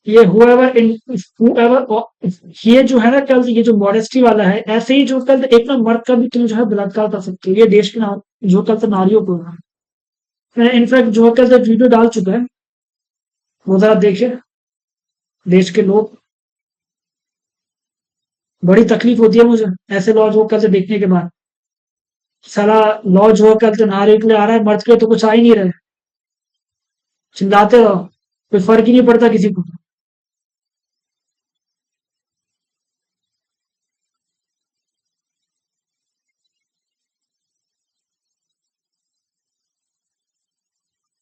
S1: ये ये जो है ना कल, ये जो मॉडेस्टी वाला है, ऐसे ही जो कल एक ना मर्द का भी तुम जो है बलात्कार कर सकते हो, ये देश के नाम जो कल नारियों को है। मैंने इनफैक्ट जो कल वीडियो डाल चुका है, वो जरा देखिए। देश के लोग, बड़ी तकलीफ होती है मुझे ऐसे लॉ जो कल देखने के बाद। साला लॉ जो कल नारियों के लिए आ रहा है, मर्द के लिए तो कुछ आ ही नहीं रहा है। चिल्लाते रहो, कोई फर्क ही नहीं पड़ता किसी को।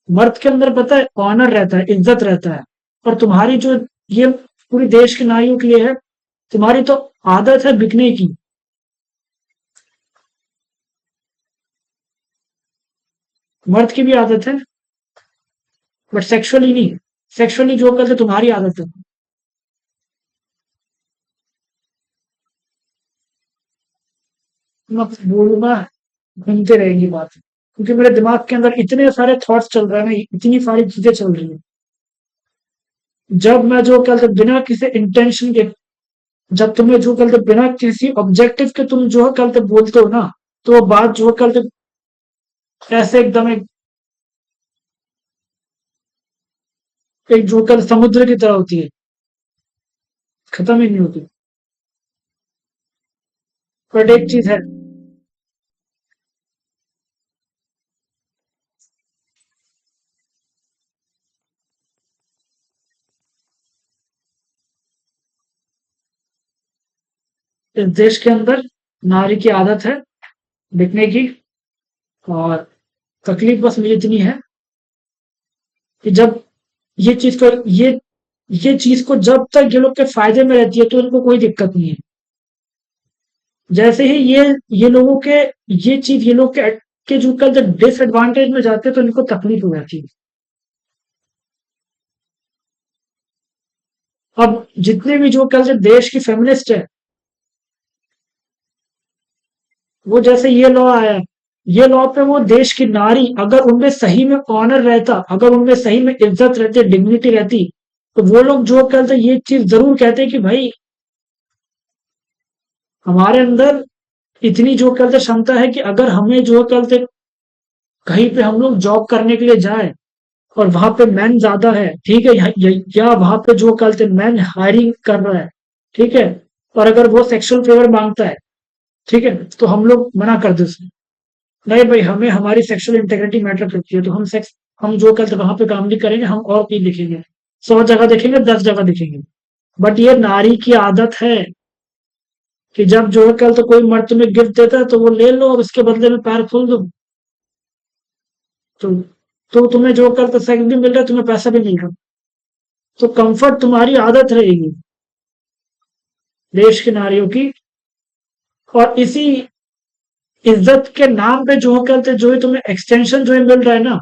S1: मर्द के अंदर पता है ऑनर रहता है, इज्जत रहता है। और तुम्हारी जो ये पूरी देश के नारियों के लिए है, तुम्हारी तो आदत है बिकने की। मर्द की भी आदत है, बट सेक्सुअली नहीं। सेक्सुअली जो करते तुम्हारी आदत है। मैं बोलूंगा, घूमते रहेंगी बात, क्योंकि मेरे दिमाग के अंदर इतने सारे थॉट्स चल रहे हैं ना, इतनी सारी चीजें चल रही हैं। जब मैं जो करते बिना किसी इंटेंशन के, जब तुम्हें जो करते बिना किसी ऑब्जेक्टिव के तुम जो है करते बोलते हो ना, तो वो बात जो करते ऐसे एकदम एक जो कल समुद्र की तरह होती है, खत्म ही नहीं होती। बट एक चीज है, इस देश के अंदर नारी की आदत है बिकने की। और तकलीफ बस मुझे इतनी है कि जब ये चीज को ये चीज को जब तक ये लोग के फायदे में रहती है तो इनको कोई दिक्कत नहीं है। जैसे ही ये लोगों के ये चीज ये लोग के जो कल जब डिसएडवांटेज में जाते हैं तो इनको तकलीफ हो जाती है। अब जितने भी जो कल जो देश की फेमिनिस्ट है, वो जैसे ये लॉ आया, ये लॉ पे वो देश की नारी अगर उनमें सही में ऑनर रहता, अगर उनमें सही में इज्जत रहती, डिग्निटी रहती, तो वो लोग जो कहते ये चीज जरूर कहते कि भाई हमारे अंदर इतनी जो कहते क्षमता है कि अगर हमें जो कहते कहीं पे हम लोग जॉब करने के लिए जाए और वहां पे मैन ज्यादा है, ठीक है, या वहां पे जो कहते मैन हायरिंग कर रहा है, ठीक है, और अगर वो सेक्सुअल फेवर मांगता है, ठीक है, तो हम लोग मना कर दे उसमें। नहीं भाई, हमें हमारी सेक्सुअल इंटेग्रिटी मैटर करती है, तो हम जो कहते वहां पे काम नहीं करेंगे, हम और कहीं लिखेंगे, 100 जगह देखेंगे, 10 जगह देखेंगे। बट ये नारी की आदत है कि जब जो है कल तो कोई मर्द तुम्हें गिफ्ट देता है तो वो ले लो और उसके बदले में पैर खोल दो। तो तो तुम्हें जो कल तो सेक्स भी मिल रहा है, तुम्हें पैसा भी मिल रहा है, तो कंफर्ट तुम्हारी आदत रहेगी देश की नारियों की। और इसी इज्जत के नाम पे जो कहते जो है तुम्हें एक्सटेंशन जो है मिल रहा है ना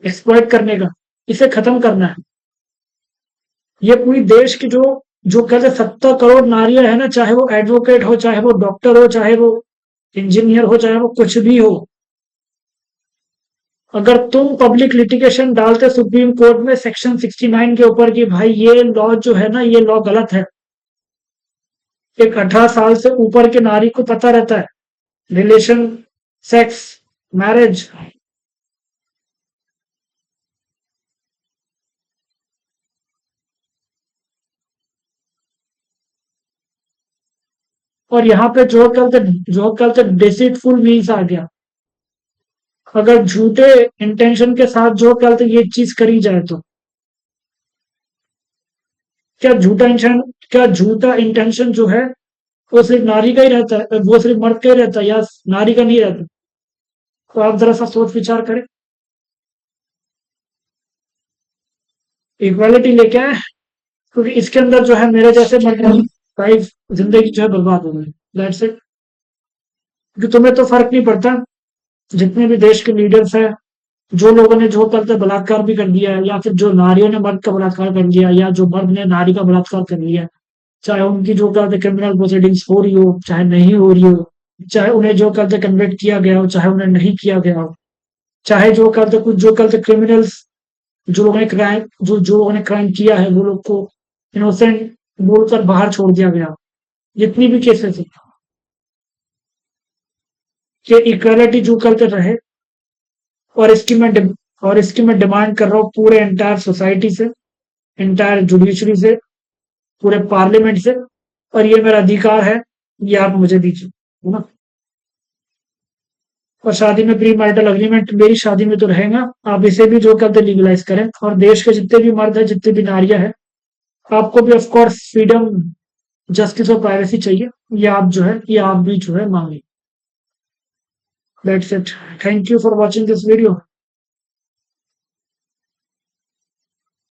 S1: एक्सप्लॉइट करने का, इसे खत्म करना है। ये पूरी देश की जो जो कहते 70 करोड़ नारियां है ना, चाहे वो एडवोकेट हो, चाहे वो डॉक्टर हो, चाहे वो इंजीनियर हो, चाहे वो कुछ भी हो, अगर तुम पब्लिक लिटिगेशन डालते सुप्रीम कोर्ट में सेक्शन 69 के ऊपर कि भाई ये लॉ जो है ना, ये लॉ गलत है, एक 18 साल से ऊपर के नारी को पता रहता है रिलेशन, सेक्स, मैरिज। और यहाँ पे जो कल तक डिसीटफुल मीन्स आ गया। अगर झूठे इंटेंशन के साथ जो कल तक ये चीज करी जाए तो क्या झूठा इंटेंशन, क्या झूठा इंटेंशन जो है वो सिर्फ नारी का ही रहता है, वो सिर्फ मर्द का ही रहता है या नारी का नहीं रहता? तो आप जरा सा सोच विचार करें। इक्वालिटी लेके आए क्योंकि इसके अंदर जो है मेरे जैसे मर्द की लाइफ, जिंदगी जो है बर्बाद हो गई। That's it. क्योंकि तुम्हें तो फर्क नहीं पड़ता, जितने भी देश के लीडर्स हैं, जो लोगों ने जो करते बलात्कार भी कर दिया है, या फिर जो नारियों ने मर्द का बलात्कार कर दिया, या जो मर्द ने नारी का बलात्कार कर लिया, चाहे उनकी जो करते क्रिमिनल प्रोसीडिंग्स हो रही हो चाहे नहीं हो रही हो, चाहे उन्हें जो करते कन्विक्ट किया गया हो चाहे उन्हें नहीं किया गया हो, चाहे जो करते क्रिमिनल्स, जो लोगों ने क्राइम किया है वो लोग को इनोसेंट बोलकर बाहर छोड़ दिया गया, जितनी भी केसेस है, कि इक्वालिटी जो करते रहे। और इसकी मैं और इसकी मैं डिमांड कर रहा हूँ पूरे एंटायर सोसाइटी से, एंटायर जुडिशरी से, पूरे पार्लियामेंट से। और ये मेरा अधिकार है, ये आप मुझे दीजिए, है ना। और शादी में प्री मैरिटल अग्रीमेंट मेरी शादी में तो रहेगा, आप इसे भी जो करते लीगलाइज करें। और देश के जितने भी मर्द है, जितनी भी नारियां हैं, आपको भी ऑफ कोर्स फ्रीडम, जस्टिस और प्राइवेसी चाहिए। ये आप भी जो है मांगे। That's it. Thank you for watching this video.